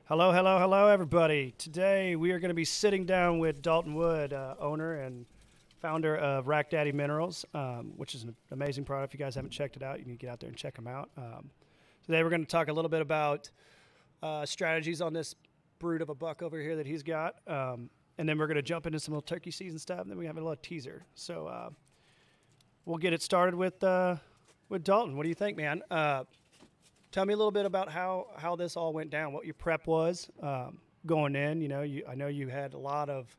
Hello, hello, hello, everybody. Today we are going to be sitting down with Dalton Wood, owner and founder of Rack Daddy Minerals, which is an amazing product. If you guys haven't checked it out, you need to get out there and check them out. Today we're going to talk a little bit about strategies on this brood of a buck over here that he's got, and then we're going to jump into some little turkey season stuff, and then we have a little teaser. So we'll get it started with Dalton. What do you think, man? Tell me a little bit about how this all went down, what your prep was going in. You know, I know you had a lot of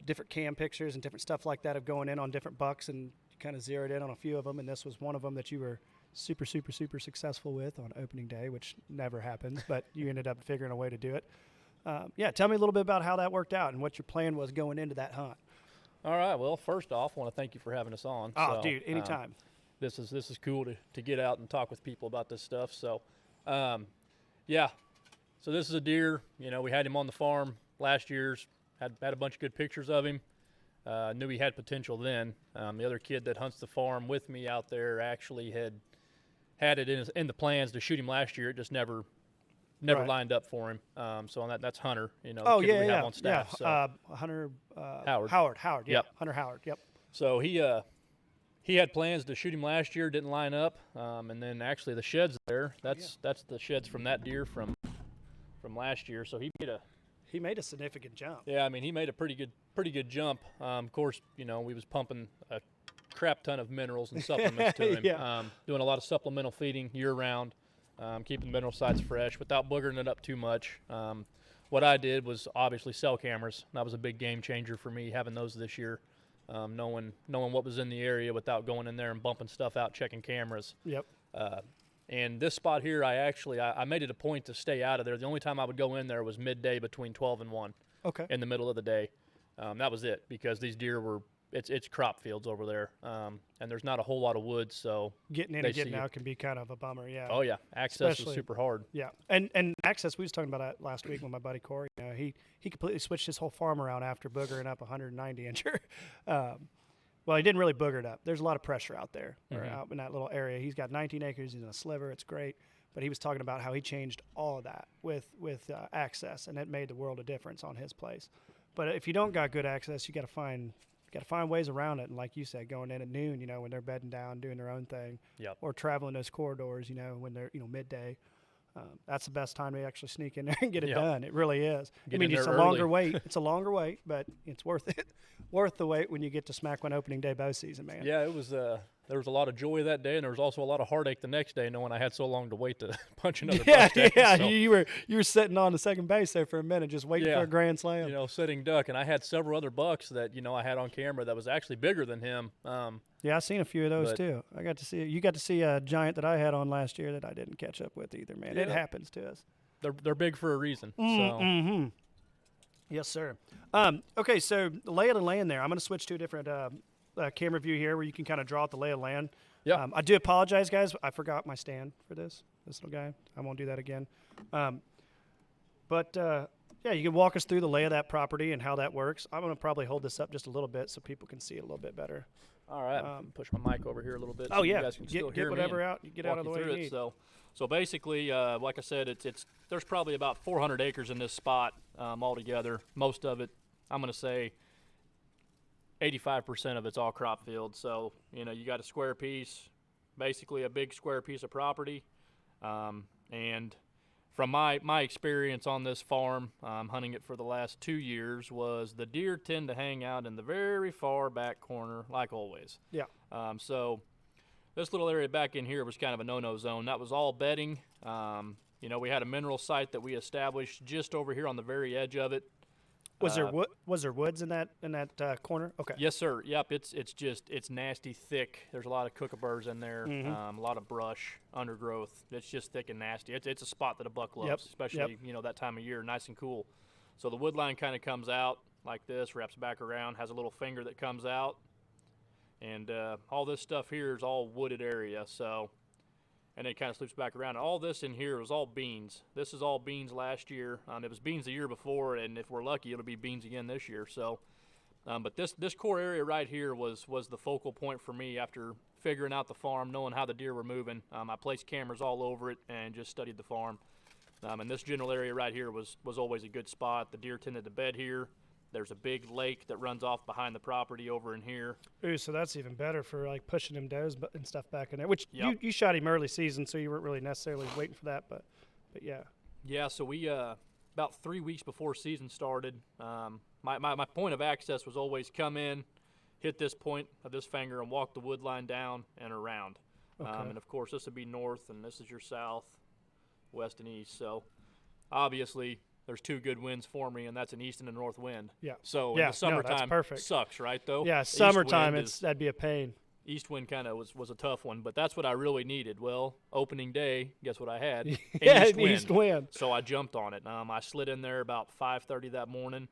different cam pictures and different stuff like that of going in on different bucks, and you kind of zeroed in on a few of them, and this was one of them that you were super, super, super successful with on opening day, which never happens, but you ended up figuring a way to do it. Yeah, tell me a little bit about how that worked out and what your plan was going into that hunt. All right. Well, first off, I want to thank you for having us on. Oh, dude, anytime. This is cool to get out and talk with people about this stuff. So, yeah. So this is a deer. You know, we had him on the farm last year's. Had a bunch of good pictures of him. Knew he had potential then. The other kid that hunts the farm with me out there actually had it in the plans to shoot him last year. It just never Right. lined up for him. So on that's Hunter. You know, Oh, the kid that yeah, we have yeah, on staff. yeah. So. Hunter Howard. Yeah, Yep. Hunter Howard. Yep. So he had plans to shoot him last year, didn't line up, and then actually the sheds there. That's the sheds from that deer from last year. So He made a significant jump. he made a pretty good jump. Of course, you know, we was pumping a crap ton of minerals and supplements to him. Yeah. Doing a lot of supplemental feeding year round, keeping the mineral sites fresh without boogering it up too much. What I did was obviously cell cameras. That was a big game changer for me having those this year. Knowing what was in the area without going in there and bumping stuff out, checking cameras. Yep. And this spot here, I made it a point to stay out of there. The only time I would go in there was midday between 12 and 1 Okay. in the middle of the day. That was it, because these deer it's crop fields over there, and there's not a whole lot of woods, so Getting in they and getting see out can be kind of a bummer. Yeah. oh yeah, access Especially- is super hard. Yeah, and access. We was talking about that last week with my buddy Corey. You know, he completely switched his whole farm around after boogering up 190 incher. Well, he didn't really booger it up. There's a lot of pressure out there, or out in that little area. He's got 19 acres. He's in a sliver. It's great. But he was talking about how he changed all of that with access, and it made the world of difference on his place. But if you don't got good access, you got to find ways around it. And like you said, going in at noon, you know, when they're bedding down, doing their own thing, Yep. or traveling those corridors, you know, when they're midday. That's the best time to actually sneak in there and get it Yep. done. It really is. Get I mean, in it's there a longer early. wait. It's a longer wait, but it's worth it. Worth the wait when you get to smack one opening day bow season, man. Yeah, it was. There was a lot of joy that day, and there was also a lot of heartache the next day, knowing I had so long to wait to punch another Yeah, buck tag. yeah. So, You were sitting on the second base there for a minute, just waiting Yeah. for a grand slam. you know, sitting duck, and I had several other bucks that I had on camera that was actually bigger than him. Yeah, I seen a few of those But- too. I got to see. You got to see a giant that I had on last year that I didn't catch up with either, man. It Yeah. happens to us. They're big for a reason. So Mm-hmm. Yes, sir. Okay, so the lay of the land there. I'm going to switch to a different camera view here where you can kind of draw out the lay of the land. Yeah. I do apologize, guys. I forgot my stand for this little guy. I won't do that again. But yeah, you can walk us through the lay of that property and how that works. I'm going to probably hold this up just a little bit so people can see it a little bit better. all right, push my mic over here a little bit. Oh so yeah, you guys can still get hear whatever me and out. You get out walk of the you way through you it. need. So basically, like I said, it's there's probably about 400 acres in this spot altogether. Most of it, I'm going to say, 85% of it's all crop field. So you got a square piece, basically a big square piece of property, and from my experience on this farm, hunting it for the last 2 years, was the deer tend to hang out in the very far back corner, like always. Yeah. So this little area back in here was kind of a no-no zone. That was all bedding. We had a mineral site that we established just over here on the very edge of it. Was there woods in that corner? Okay. Yes, sir. Yep. It's nasty thick. There's a lot of kookaburras in there. A lot of brush, undergrowth. It's just thick and nasty. It's a spot that a buck loves, Yep, especially that time of year, nice and cool. So the wood line kind of comes out like this, wraps back around, has a little finger that comes out, and all this stuff here is all wooded area. So, and it kind of sloops back around. And all this in here was all beans. This is all beans last year. It was beans the year before, and if we're lucky, it'll be beans again this year. So. But this core area right here was the focal point for me after figuring out the farm, knowing how the deer were moving. I placed cameras all over it and just studied the farm. And this general area right here was always a good spot. The deer tended to bed here. There's a big lake that runs off behind the property over in here. Ooh, so that's even better for like pushing him does and stuff back in there. Which Yep. you shot him early season, so you weren't really necessarily waiting for that. But yeah. Yeah, so we about 3 weeks before season started, my point of access was always come in, hit this point of this finger, and walk the wood line down and around. Okay. And of course, this would be north, and this is your south, west, and east. So obviously, there's two good winds for me, and that's an east and a north wind. Yeah. So in Yeah, the summertime, that's perfect. sucks, right? Though. Yeah, East summertime, wind that'd be a pain. East wind kind of was a tough one, but that's what I really needed. Well, opening day, guess what I had? Yeah, An east wind. So I jumped on it. I slid in there about 5:30 that morning.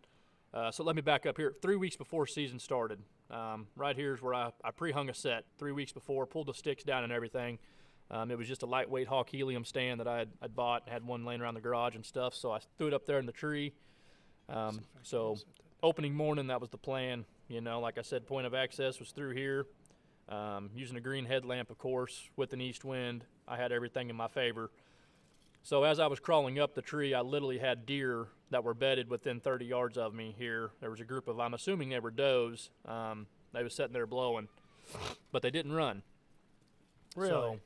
So let me back up here. 3 weeks before season started, right here's where I pre-hung a set 3 weeks before, pulled the sticks down and everything. It was just a lightweight Hawk helium stand that I'd bought, had one laying around the garage and stuff, so I threw it up there in the tree. So opening morning, that was the plan. You know, like I said, point of access was through here. Using a green headlamp, of course, with an east wind, I had everything in my favor. So as I was crawling up the tree, I literally had deer that were bedded within 30 yards of me here. There was a group of, I'm assuming they were does. They was sitting there blowing, but they didn't run. Really? So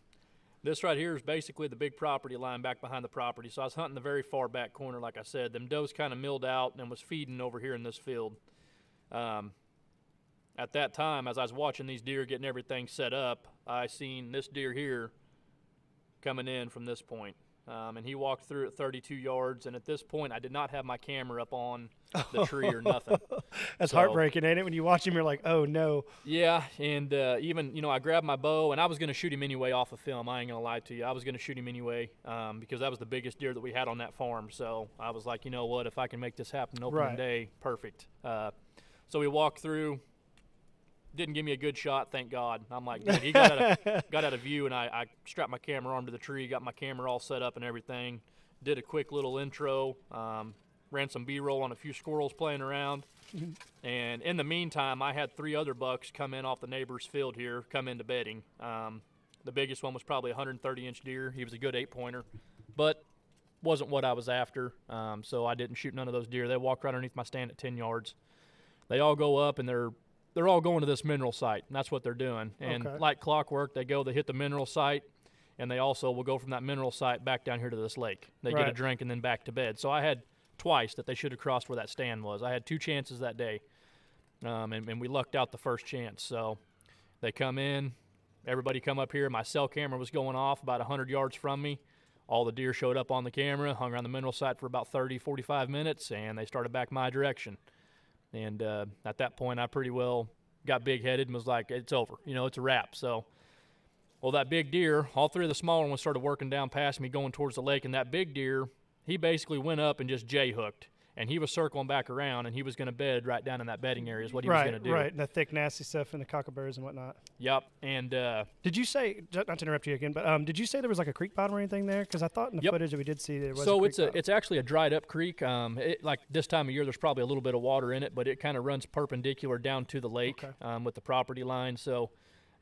this right here is basically the big property line back behind the property. So I was hunting the very far back corner, like I said. Them does kind of milled out and was feeding over here in this field. At that time, as I was watching these deer getting everything set up, I seen this deer here coming in from this point. And he walked through at 32 yards, and at this point, I did not have my camera up on the tree or nothing. That's So- heartbreaking, ain't it? When you watch him, you're like, oh no. Yeah, and even, you know, I grabbed my bow, and I was going to shoot him anyway off of film. I ain't going to lie to you. I was going to shoot him anyway because that was the biggest deer that we had on that farm. So I was like, you know what, if I can make this happen opening Right. day, perfect. So we walked through. Didn't give me a good shot, thank God. I'm like, dude, he got out of view, and I strapped my camera arm to the tree, got my camera all set up and everything. Did a quick little intro, ran some B-roll on a few squirrels playing around. And in the meantime, I had 3 other bucks come in off the neighbor's field here, come into bedding. The biggest one was probably a 130-inch deer. He was a good 8-pointer, but wasn't what I was after, so I didn't shoot none of those deer. They walked right underneath my stand at 10 yards. They all go up, and they're all going to this mineral site, and that's what they're doing. And Okay. like clockwork, they hit the mineral site, and they also will go from that mineral site back down here to this lake. They get a Right. drink and then back to bed. So I had twice that they should have crossed where that stand was. I had 2 chances that day, and we lucked out the first chance. So they come in, everybody come up here. My cell camera was going off about 100 yards from me. All the deer showed up on the camera, hung around the mineral site for about 30, 45 minutes, and they started back my direction. And at that point, I pretty well got big-headed and was like, it's over. You know, it's a wrap. So, well, that big deer, all 3 of the smaller ones started working down past me going towards the lake. And that big deer, he basically went up and just J-hooked. And he was circling back around, and he was going to bed right down in that bedding area is what he was going to do. Right, and the thick, nasty stuff and the cockaburs and whatnot. Yep. And Did you say, not to interrupt you again, but did you say there was like a creek bottom or anything there? Because I thought in the Yep. footage that we did see there was so a creek bottom. it's actually a dried up creek. Like this time of year, there's probably a little bit of water in it, but it kind of runs perpendicular down to the lake with the property line. So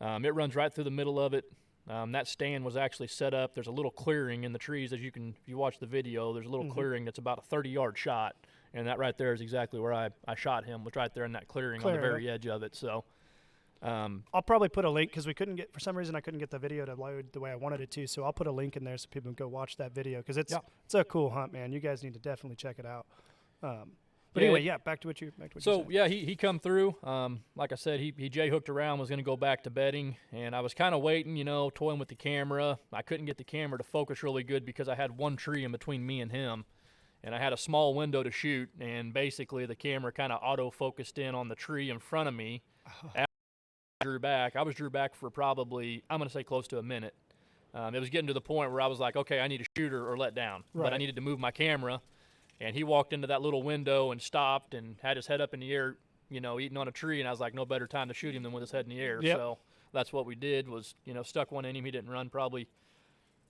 it runs right through the middle of it. That stand was actually set up. There's a little clearing in the trees, if you watch the video. There's a little clearing that's about a 30-yard shot, and that right there is exactly where I shot him. Was right there in that clearing on the very edge of it. So. I'll probably put a link because for some reason I couldn't get the video to load the way I wanted it to. So I'll put a link in there so people can go watch that video because it's a cool hunt, man. You guys need to definitely check it out. But anyway, back to what you So said. he come through. Like I said, he J-hooked around, was going to go back to bedding, and I was kind of waiting, you know, toying with the camera. I couldn't get the camera to focus really good because I had one tree in between me and him, and I had a small window to shoot, and basically the camera kind of auto-focused in on the tree in front of me. I was drew back for probably, I'm going to say close to a minute. It was getting to the point where I was like, okay, I need a shooter or let down. But I needed to move my camera. And he walked into that little window and stopped and had his head up in the air, you know, eating on a tree. And I was like, no better time to shoot him than with his head in the air. Yep. So that's what we did was, you know, stuck one in him. He didn't run probably.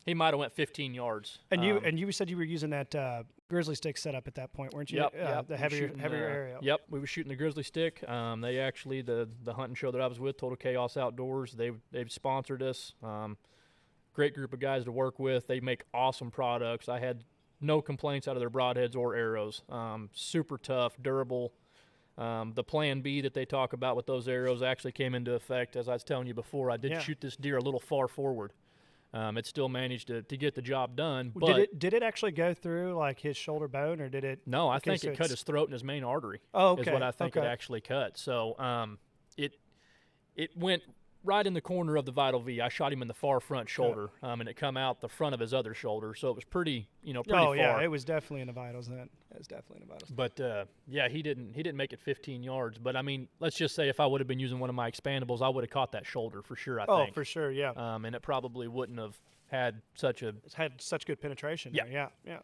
He might have went 15 yards. And you said you were using that grizzly stick setup at that point, weren't you? Yep. The heavier area. Yep, we were shooting the grizzly stick. They actually, the hunting show that I was with, Total Chaos Outdoors, they've sponsored us. Great group of guys to work with. They make awesome products. I had no complaints out of their broadheads or arrows. Super tough, durable. The plan B that they talk about with those arrows actually came into effect. As I was telling you before, I did shoot this deer a little far forward. It still managed to get the job done. But did it actually go through like his shoulder bone, or did it? No, I think it cut his throat and his main artery. Oh, okay. Is what I think it actually cut. So it went right in the corner of the vital V. I shot him in the far front shoulder, and it come out the front of his other shoulder. So it was pretty far. Yeah, it was definitely in the vitals then. It was definitely in the vitals. But yeah, he didn't make it 15 yards. But I mean, let's just say if I would have been using one of my expandables, I would have caught that shoulder for sure. I think. Oh, for sure, yeah. And it probably wouldn't have had such such good penetration. Yeah, yeah.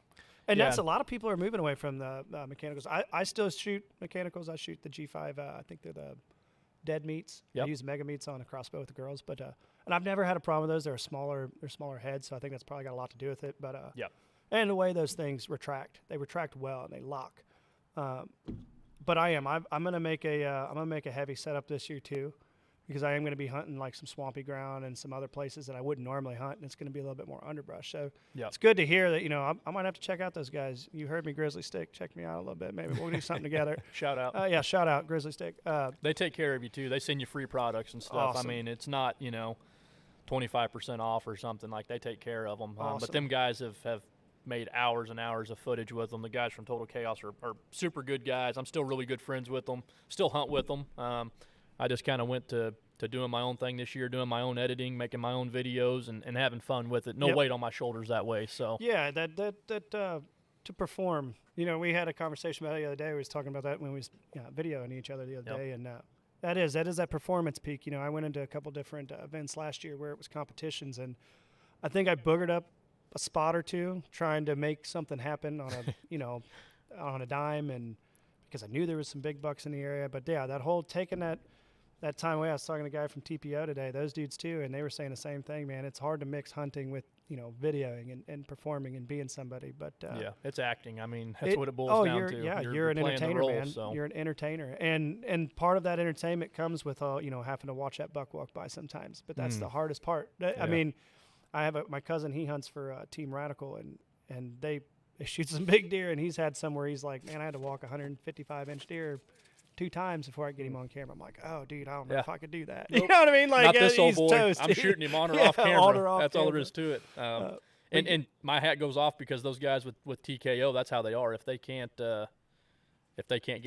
And that's a lot of people are moving away from the mechanicals. I still shoot mechanicals. I shoot the G5. I think they're the dead meats. Yep. I use mega meats on a crossbow with the girls, but and I've never had a problem with those. They're smaller heads, so I think that's probably got a lot to do with it. But and the way those things they retract well and they lock. But I'm gonna make a heavy setup this year too, because I am gonna be hunting like some swampy ground and some other places that I wouldn't normally hunt, and it's gonna be a little bit more underbrush. So it's good to hear that I might have to check out those guys. You heard me, Grizzly Stick. Check me out a little bit. Maybe we'll do something together. Shout out. Shout out, Grizzly Stick. They take care of you too. They send you free products and stuff. Awesome. I mean, it's not 25% off or something. Like, they take care of them. Awesome. But them guys have made hours and hours of footage with them. The guys from Total Chaos are super good guys. I'm still really good friends with them. Still hunt with them. I just kind of went to doing my own thing this year, doing my own editing, making my own videos, and having fun with it. No weight on my shoulders that way. So yeah, that to perform. We had a conversation about it the other day. We was talking about that when we was videoing each other the other day, and that is that performance peak. I went into a couple different events last year where it was competitions, and I think I boogered up a spot or two trying to make something happen on a on a dime, and because I knew there was some big bucks in the area. But yeah, that whole taking that time away, I was talking to a guy from TPO today, those dudes too, and they were saying the same thing, man. It's hard to mix hunting with, videoing and performing and being somebody. But yeah, it's acting. I mean, that's what it boils down to. Yeah, you're an entertainer, role, man. So. You're an entertainer. And part of that entertainment comes with, having to watch that buck walk by sometimes. But that's the hardest part. I mean, I have my cousin, he hunts for Team Radical, and they shoot some big deer, and he's had some where he's like, man, I had to walk 155-inch deer 2 times before I get him on camera. I'm like, oh, dude, I don't know if I could do that. Nope. You know what I mean? Like, not this old he's boy. toast, I'm shooting him on or off camera. On or off That's camera. all there is to it. And my hat goes off because those guys with TKO, that's how they are. If they can't get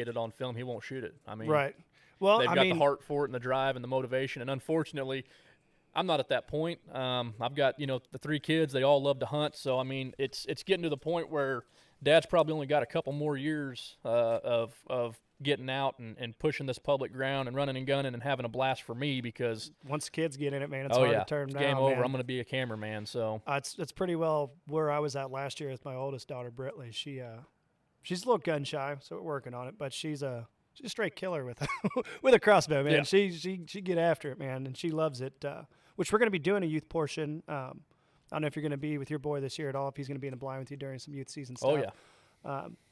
it on film, he won't shoot it. I mean, right. Well, they've got the heart for it and the drive and the motivation. And unfortunately, I'm not at that point. I've got the 3 kids. They all love to hunt. So I mean, it's getting to the point where Dad's probably only got a couple more years of getting out and pushing this public ground and running and gunning and having a blast for me, because once kids get in it, man, it's hard to turn them down. Game over. Man. I'm going to be a cameraman. So it's pretty well where I was at last year with my oldest daughter, Britley. She's a little gun shy, so we're working on it. But she's a straight killer with with a crossbow, man. Yeah. She get after it, man, and she loves it. Which we're going to be doing a youth portion. I don't know if you're going to be with your boy this year at all. If he's going to be in the blind with you during some youth season stuff. Oh yeah.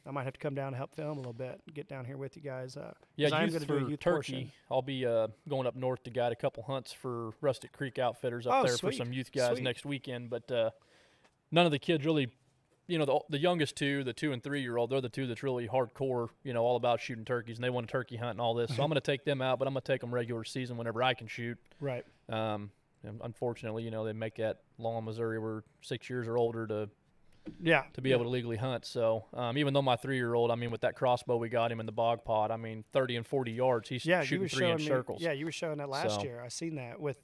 I might have to come down and help film a little bit, get down here with you guys. Yeah, I'm going to do a youth Turkey. portion. I'll be going up north to guide a couple hunts for Rustic Creek Outfitters up there sweet. for some youth guys next weekend. But none of the kids really, the youngest 2, the 2 and 3-year-old, they're the 2 that's really hardcore, all about shooting turkeys, and they want to turkey hunt and all this. So I'm going to take them out, but I'm going to take them regular season whenever I can shoot. Right. And unfortunately, they make that law in Missouri where 6 years or older to be able to legally hunt. So even though my 3-year-old, I mean, with that crossbow we got him in the bog pot, I mean, 30 and 40 yards, he's shooting 3-inch circles. Yeah, you were showing that last year. I seen that with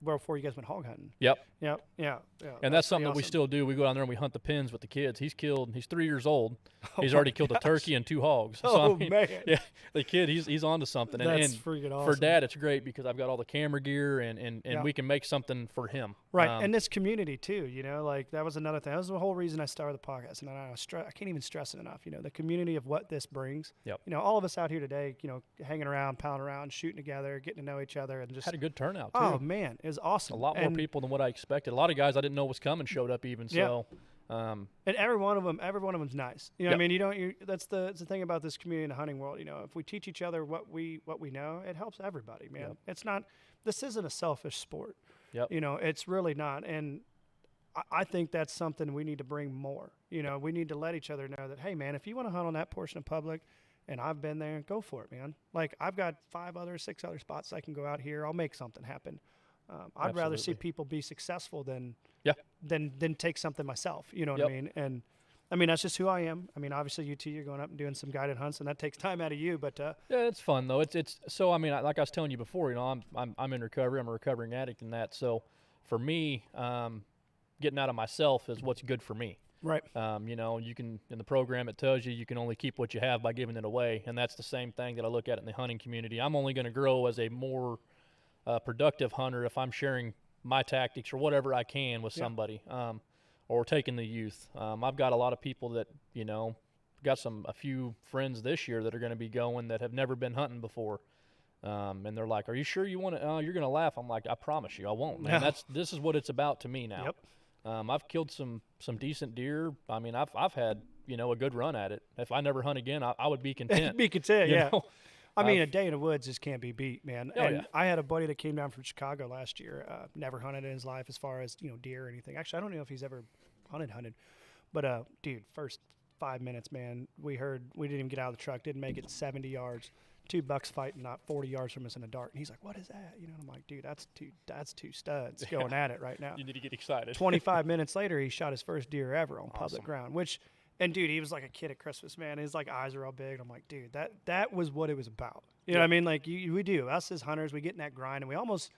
before you guys went hog hunting. Yep. Yeah. And that's something that we still do. We go down there and we hunt the pins with the kids. He's 3 years old. He's already killed a turkey and 2 hogs. So, I mean, man. Yeah, the kid, he's onto something. That's and freaking awesome. For Dad, it's great because I've got all the camera gear and we can make something for him. Right, and this community too, like that was another thing. That was the whole reason I started the podcast, and I can't even stress it enough. The community of what this brings. Yep. All of us out here today, hanging around, pounding around, shooting together, getting to know each other, and just had a good turnout too. Oh man, it was awesome. A lot more people than what I expected. A lot of guys I didn't know was coming showed up even. So. And every one of them's nice. I mean, that's the thing about this community in the hunting world. If we teach each other what we know, it helps everybody, man. Yep. This isn't a selfish sport. Yep. It's really not. And I think that's something we need to bring more. You know, we need to let each other know that, hey, man, if you want to hunt on that portion of public, and I've been there, go for it, man. Like, I've got 6 other spots I can go out here. I'll make something happen. I'd rather see people be successful than take something myself. You know what I mean? And I mean, that's just who I am. I mean, obviously you two, you're going up and doing some guided hunts, and that takes time out of you. But yeah, it's fun though. It's so I mean, like I was telling you before, you know, I'm in recovery. I'm a recovering addict in that. So for me, getting out of myself is what's good for me. Right. You know, you can, in the program, it tells you can only keep what you have by giving it away. And that's the same thing that I look at in the hunting community. I'm only going to grow as a more productive hunter if I'm sharing my tactics or whatever I can with somebody, or taking the youth. I've got a lot of people that, you know, got a few friends this year that are going to be going that have never been hunting before. And they're like, are you sure you want to, you're going to laugh. I'm like, I promise you, I won't, man. This is what it's about to me now. Yep. I've killed some decent deer. I mean, I've had, you know, a good run at it. If I never hunt again, I would be content. Be content, you yeah. know? I mean, a day in the woods just can't be beat, man. Oh, and yeah. I had a buddy that came down from Chicago last year, never hunted in his life as far as, you know, deer or anything. Actually, I don't know if he's ever hunted. But, dude, first 5 minutes, man, we didn't even get out of the truck, didn't make it 70 yards. 2 bucks fighting not 40 yards from us in a dart. And he's like, what is that? You know, and I'm like, dude, that's two studs going at it right now. You need to get excited. 25 minutes later, he shot his first deer ever on public ground, and dude, he was like a kid at Christmas, man. His like eyes are all big. And I'm like, dude, that was what it was about. You know what I mean? Like we do, us as hunters, we get in that grind, and we almost,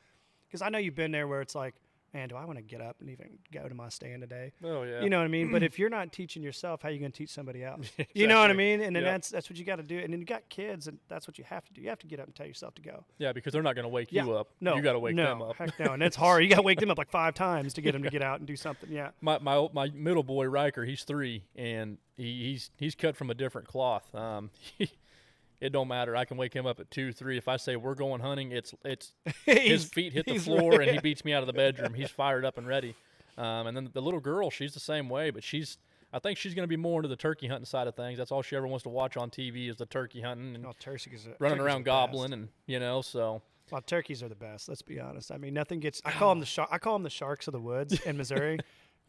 because I know you've been there where it's like, man, do I want to get up and even go to my stand today? Oh, yeah. You know what I mean? But if you're not teaching yourself, how are you going to teach somebody else? Exactly. You know what I mean? And then that's what you got to do. And then you got kids, and that's what you have to do. You have to get up and tell yourself to go. Yeah, because they're not going to wake you up. No, you got to wake them up. Heck no, and it's hard. You got to wake them up like 5 times to get them to get out and do something. Yeah. My middle boy Riker, he's 3, and he's cut from a different cloth. It don't matter. I can wake him up at 2, 3. If I say we're going hunting, it's his feet hit the floor and he beats me out of the bedroom. He's fired up and ready. And then the little girl, she's the same way, but I think she's going to be more into the turkey hunting side of things. That's all she ever wants to watch on TV is the turkey hunting and running around gobbling, and you know. So well, turkeys are the best. Let's be honest. I mean, nothing gets. I call them the sharks of the woods in Missouri,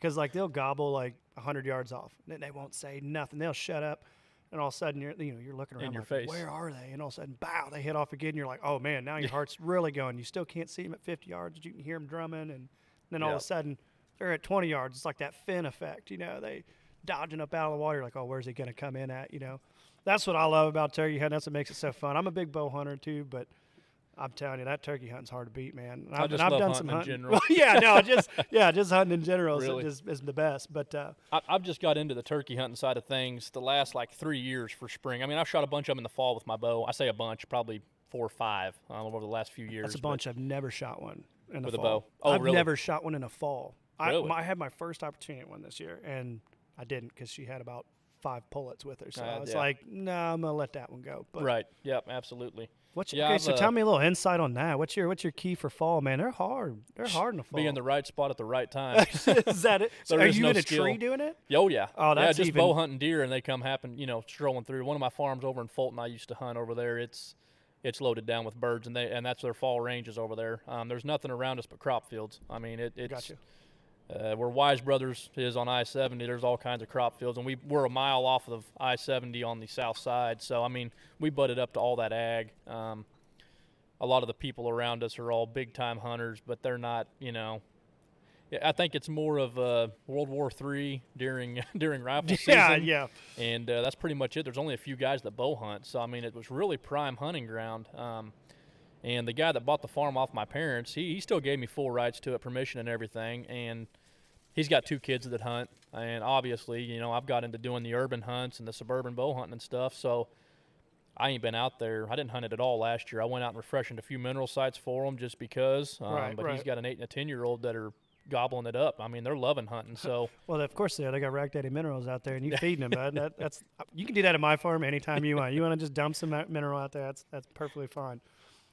because like they'll gobble like 100 yards off, and they won't say nothing. They'll shut up. And all of a sudden, you're looking around in your like, face. Where are they? And all of a sudden, bow, they hit off again. And you're like, oh, man, now your heart's really going. You still can't see them at 50 yards, but you can hear them drumming. And then all of a sudden, they're at 20 yards. It's like that fin effect, you know. They dodging up out of the water. You're like, oh, where's he going to come in at, you know. That's what I love about turkey hunting. That's what makes it so fun. I'm a big bow hunter, too, but I'm telling you, that turkey hunting's hard to beat, man. And I've love done hunting some in hunting. general. Just hunting in general Really? is the best. But I've just got into the turkey hunting side of things the last like 3 years for spring. I mean, I've shot a bunch of them in the fall with my bow. I say a bunch, probably 4 or 5 over the last few years. that's a bunch. I've never shot one in the with fall. a bow. Oh, I've really? never shot one in a fall. Really? I had my first opportunity at one this year, and I didn't because she had about 5 pullets with her. So I was like, no, I'm gonna let that one go. But right. Yep. Absolutely. So tell me a little insight on that. What's your key for fall, man? They're hard. They're hard in the fall. Be in the right spot at the right time. Is that it? So are you in a tree doing it? Oh yeah. Oh, that's just bow hunting deer, and they come strolling through. One of my farms over in Fulton, I used to hunt over there. It's loaded down with birds, and that's their fall ranges over there. There's nothing around us but crop fields. I mean, it's Gotcha. Where Wise Brothers is on I-70, there's all kinds of crop fields, and we're a mile off of I-70 on the south side. So I mean, we butted up to all that ag. A lot of the people around us are all big-time hunters, but they're not, you know. I think it's more of World War III during rifle season. Yeah. And that's pretty much it. There's only a few guys that bow hunt, so I mean, it was really prime hunting ground. And the guy that bought the farm off my parents, he still gave me full rights to it, permission and everything. And he's got 2 kids that hunt, and obviously, you know, I've got into doing the urban hunts and the suburban bow hunting and stuff. So I ain't been out there. I didn't hunt it at all last year. I went out and refreshed a few mineral sites for him just because. But he's got an 8 and a 10-year-old that are gobbling it up. I mean, they're loving hunting. So well, of course they got Rack Daddy minerals out there, and you feeding them. That's you can do that at my farm anytime you want. You want to just dump some mineral out there? That's perfectly fine.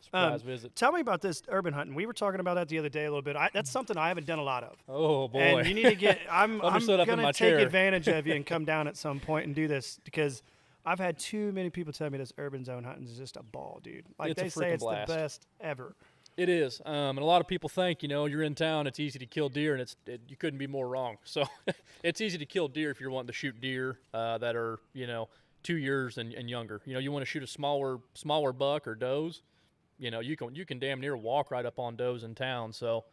Surprise visit. Tell me about this urban hunting. We were talking about that the other day a little bit. That's something I haven't done a lot of. Oh boy! And you need to get. I'm going to take chair. advantage of you and come down at some point and do this, because I've had too many people tell me this urban zone hunting is just a ball, dude. Like it's they say, it's blast. the best ever. It is, and a lot of people think, you're in town, it's easy to kill deer, and you couldn't be more wrong. So it's easy to kill deer if you're wanting to shoot deer that are 2 years and younger. You want to shoot a smaller buck or does. You can damn near walk right up on does in town. So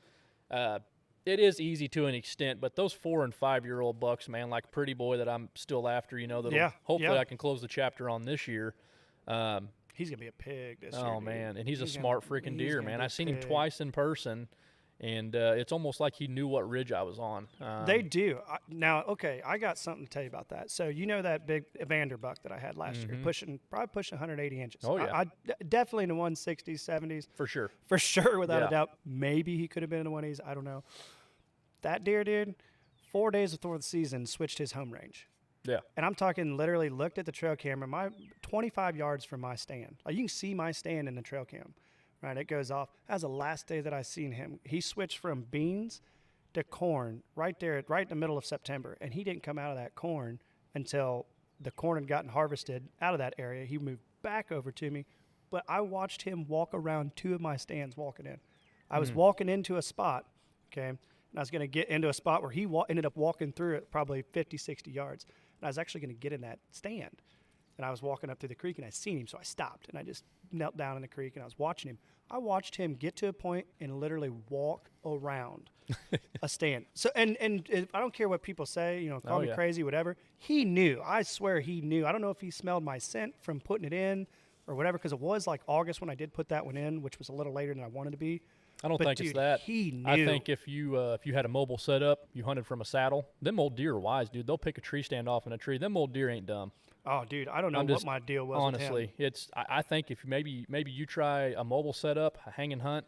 it is easy to an extent, but those 4 and 5 year old bucks, man, like Pretty Boy that I'm still after, hopefully I can close the chapter on this year. He's gonna be a pig this year. Oh dude. man, and he's a smart freaking deer, man. I've seen him twice in person, and it's almost like he knew what ridge I was on. They do. I got something to tell you about that. So that big Evander buck that I had last year, probably pushing 180 inches. Oh, yeah. I definitely in the 160s, 70s. For sure. For sure, without Yeah. a doubt. Maybe he could have been in the 180s. I don't know. That deer, dude, 4 days before the season, switched his home range. Yeah. And I'm talking literally looked at the trail camera, my 25 yards from my stand. Like you can see my stand in the trail cam, right? It goes off. That was the last day that I seen him. He switched from beans to corn right there, right in the middle of September. And he didn't come out of that corn until the corn had gotten harvested out of that area. He moved back over to me. But I watched him walk around 2 of my stands walking in. I was walking into a spot, okay? And I was going to get into a spot where he ended up walking through it probably 50, 60 yards. And I was actually going to get in that stand. And I was walking up through the creek, and I seen him, so I stopped. And I just knelt down in the creek, and I was watching him. I watched him get to a point and literally walk around a stand. So, and I don't care what people say, call me crazy, whatever. He knew. I swear he knew. I don't know if he smelled my scent from putting it in or whatever, because it was like August when I did put that one in, which was a little later than I wanted to be. I don't think dude, it's that. He knew. I think if you had a mobile setup, you hunted from a saddle, them old deer are wise, dude. They'll pick a tree stand off in a tree. Them old deer ain't dumb. Oh, dude, I don't know what my deal was honestly, with him. I think if maybe you try a mobile setup, a hang and hunt,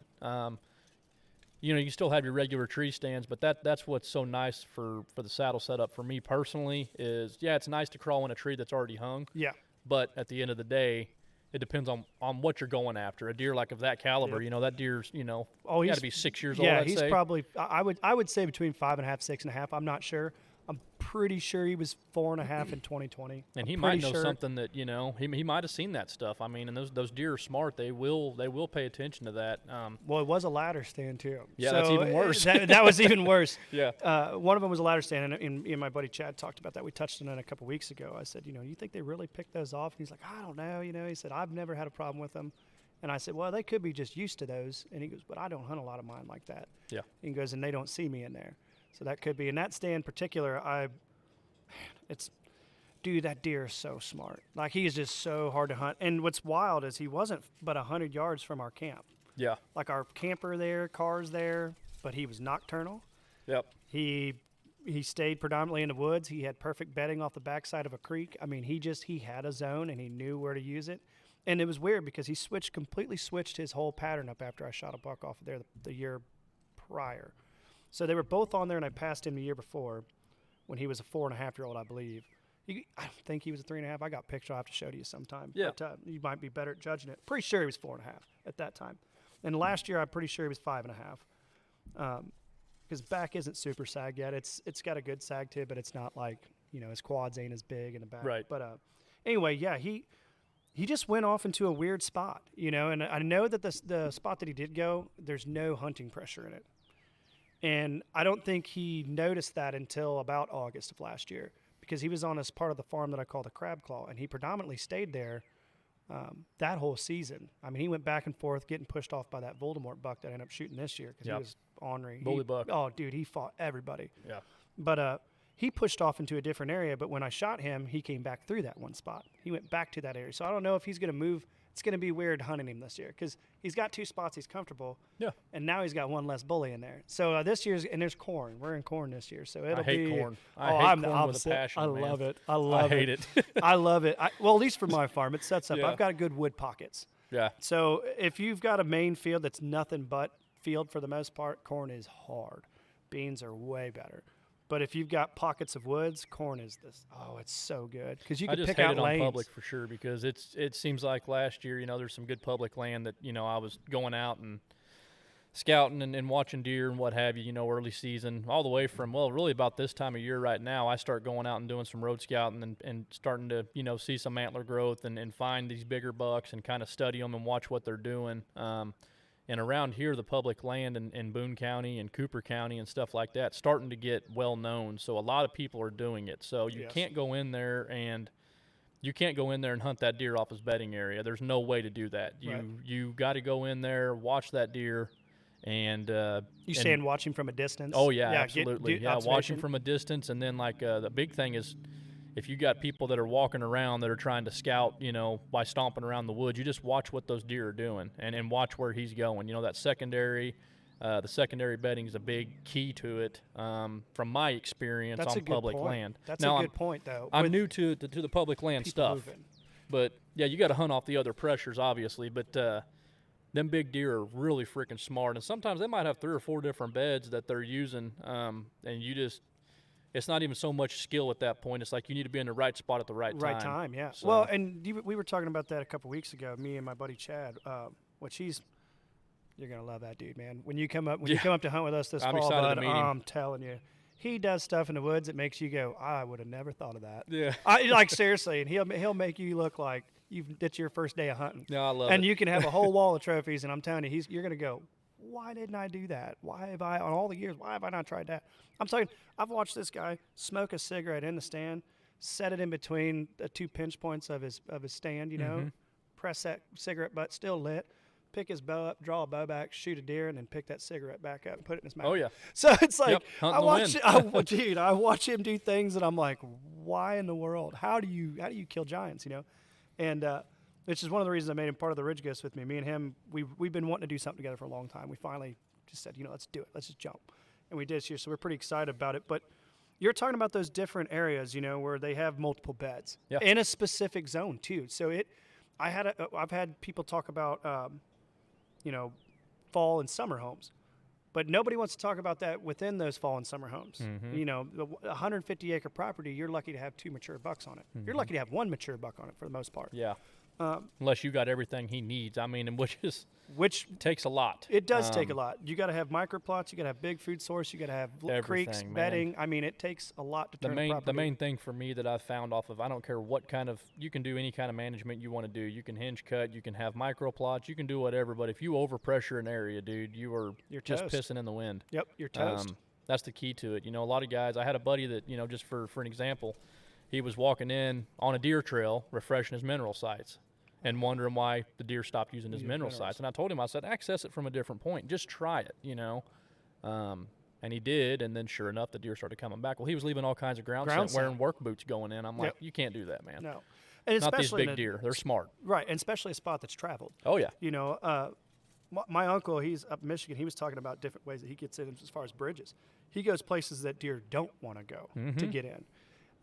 you still have your regular tree stands, but that's what's so nice for the saddle setup for me personally is, it's nice to crawl in a tree that's already hung. Yeah. But at the end of the day, it depends on what you're going after. A deer like of that caliber, that deer's, he's got to be 6 years old. Yeah, I'd he's say. probably. I would say between 5.5, 6.5. I'm not sure. I'm pretty sure he was 4.5 in 2020. And he might know something that he might have seen that stuff. I mean, and those deer are smart. They will pay attention to that. Well, it was a ladder stand too. Yeah, so that's even worse. that was even worse. Yeah. One of them was a ladder stand, and my buddy Chad talked about that. We touched on it a couple weeks ago. I said, you think they really picked those off? And he's like, I don't know. He said, I've never had a problem with them. And I said, well, they could be just used to those. And he goes, but I don't hunt a lot of mine like that. Yeah. And he goes, and they don't see me in there. So that could be. In that stand in particular, that deer is so smart. Like, he is just so hard to hunt. And what's wild is he wasn't but 100 yards from our camp. Yeah. Like, our camper there, cars there, but he was nocturnal. Yep. He stayed predominantly in the woods. He had perfect bedding off the backside of a creek. I mean, he had a zone, and he knew where to use it. And it was weird because he completely switched his whole pattern up after I shot a buck off of there the year prior. So they were both on there, and I passed him the year before when he was a 4.5-year-old, I believe. I don't think he was a 3.5. I got a picture I'll have to show to you sometime. Yeah. But you might be better at judging it. Pretty sure he was 4.5 at that time. And last year, I'm pretty sure he was 5.5. His back isn't super sagged yet. It's got a good sag to it, but it's not like, his quads ain't as big in the back. Right. But anyway, yeah, he just went off into a weird spot, and I know that the spot that he did go, there's no hunting pressure in it. And I don't think he noticed that until about August of last year, because he was on this part of the farm that I call the Crab Claw, and he predominantly stayed there that whole season. I mean, he went back and forth getting pushed off by that Voldemort buck that I ended up shooting this year because he was ornery. Bully buck. Oh, dude, he fought everybody. Yeah. But he pushed off into a different area, but when I shot him, he came back through that one spot. He went back to that area. So I don't know if he's going to move. It's going to be weird hunting him this year because he's got 2 spots he's comfortable. Yeah. And now he's got one less bully in there. So this year's, and there's corn. We're in corn this year. So it'll be. I hate corn. I'm the the corn with opposite. a passion, I man. love it. I hate it. I love it. Well, at least for my farm, it sets up. Yeah. I've got good wood pockets. Yeah. So if you've got a main field that's nothing but field for the most part, corn is hard. Beans are way better. But if you've got pockets of woods, corn is this. Oh, it's so good because you can pick out lanes. I just hate it on public for sure because it seems like last year, there's some good public land that I was going out and scouting and watching deer and what have you, early season, all the way from really about this time of year right now. I start going out and doing some road scouting and starting to see some antler growth and find these bigger bucks and kind of study them and watch what they're doing. And around here, the public land in Boone County and Cooper County and stuff like that starting to get well known. So a lot of people are doing it. So you Yes. can't go in there and hunt that deer off his bedding area. There's no way to do that. You got to go in there, watch that deer, and You saying watch him from a distance? oh yeah, absolutely. Watch him observation. from a distance, and then like the big thing is, if you got people that are walking around that are trying to scout, by stomping around the woods, you just watch what those deer are doing and watch where he's going. That secondary, the secondary bedding is a big key to it. From my experience That's a on good public point. land. That's now, a good point, though. I'm with new to the public land people stuff, moving. but yeah, you got to hunt off the other pressures, obviously. But them big deer are really freaking smart, and sometimes they might have 3 or 4 different beds that they're using, and it's not even so much skill at that point. It's like you need to be in the right spot at the right time. Yeah. So- Well, and we were talking about that a couple weeks ago. Me and my buddy Chad. You're gonna love that dude, man. When you come up to hunt with us this I'm fall, excited to bud, meet him. I'm telling you, he does stuff in the woods that makes you go, I would have never thought of that. Yeah. Like seriously, and he'll make you look like it's your first day of hunting. No, I love and it. you can have a whole wall of trophies, and I'm telling you, you're gonna go, why didn't I do that? Why have I, on all the years, why have I not tried that? I'm telling you, I've watched this guy smoke a cigarette in the stand, set it in between the 2 pinch points of his stand, press that cigarette butt still lit, pick his bow up, draw a bow back, shoot a deer, and then pick that cigarette back up and put it in his mouth. Oh, yeah. So it's like, Yep, hunt in the wind. I watch him do things that I'm like, why in the world? How do you kill giants, And which is one of the reasons I made him part of the Ridge Ghost with me. Me and him, we've been wanting to do something together for a long time. We finally just said, let's do it. Let's just jump. And we did this year, so we're pretty excited about it. But you're talking about those different areas, where they have multiple beds Yeah. in a specific zone too. So I've had people talk about, fall and summer homes, but nobody wants to talk about that within those fall and summer homes. Mm-hmm. The 150 acre property, you're lucky to have 2 mature bucks on it. You're lucky to have 1 mature buck on it for the most part. Yeah. Unless you got everything he needs. I mean, and which takes a lot. It does take a lot. You got to have microplots. You got to have big food source. You got to have creeks, Everything, man. bedding. I mean, it takes a lot to turn a property. The main thing for me that I've found off of, I don't care what kind of, you can do any kind of management you want to do. You can hinge cut, you can have microplots, you can do whatever. But if you overpressure an area, dude, you're just toast. pissing in the wind. Yep, you're toast. That's the key to it. A lot of guys, I had a buddy that, just for an example, he was walking in on a deer trail, refreshing his mineral sites, and wondering why the deer stopped using his mineral sites. And I told him, I said, access it from a different point. Just try it, And he did, and then sure enough, the deer started coming back. Well, he was leaving all kinds of ground scent, wearing work boots going in. I'm like, you can't do that, man. No. And Not these especially big deer. They're smart. Right, and especially a spot that's traveled. Oh, yeah. My uncle, he's up in Michigan. He was talking about different ways that he gets in as far as bridges. He goes places that deer don't want to go to get in.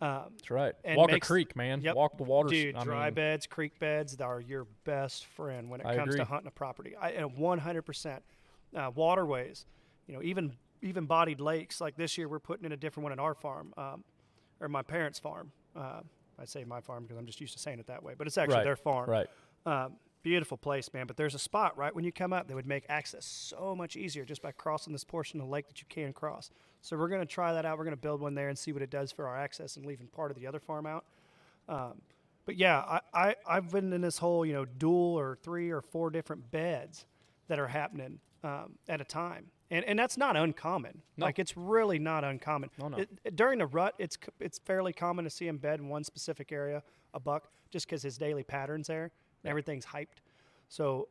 That's right. and Walk makes- a creek, man. Yep. Walk the water. Dude, dry beds, creek beds are your best friend when it comes to agree. hunting a property. And 100%. Waterways, even bodied lakes. Like this year, we're putting in a different one at our farm, or my parents' farm. I say my farm because I'm just used to saying it that way, but it's actually their farm. Right. Beautiful place, man. But there's a spot right when you come up that would make access so much easier just by crossing this portion of the lake that you can cross. So we're going to try that out. We're going to build one there and see what it does for our access and leaving part of the other farm out. But yeah, I've been in this whole, dual or 3 or 4 different beds that are happening at a time. And that's not uncommon. No. Like, it's really not uncommon. No. During the rut, it's fairly common to see him bed in one specific area, a buck, just because his daily pattern's there. Everything's hyped. So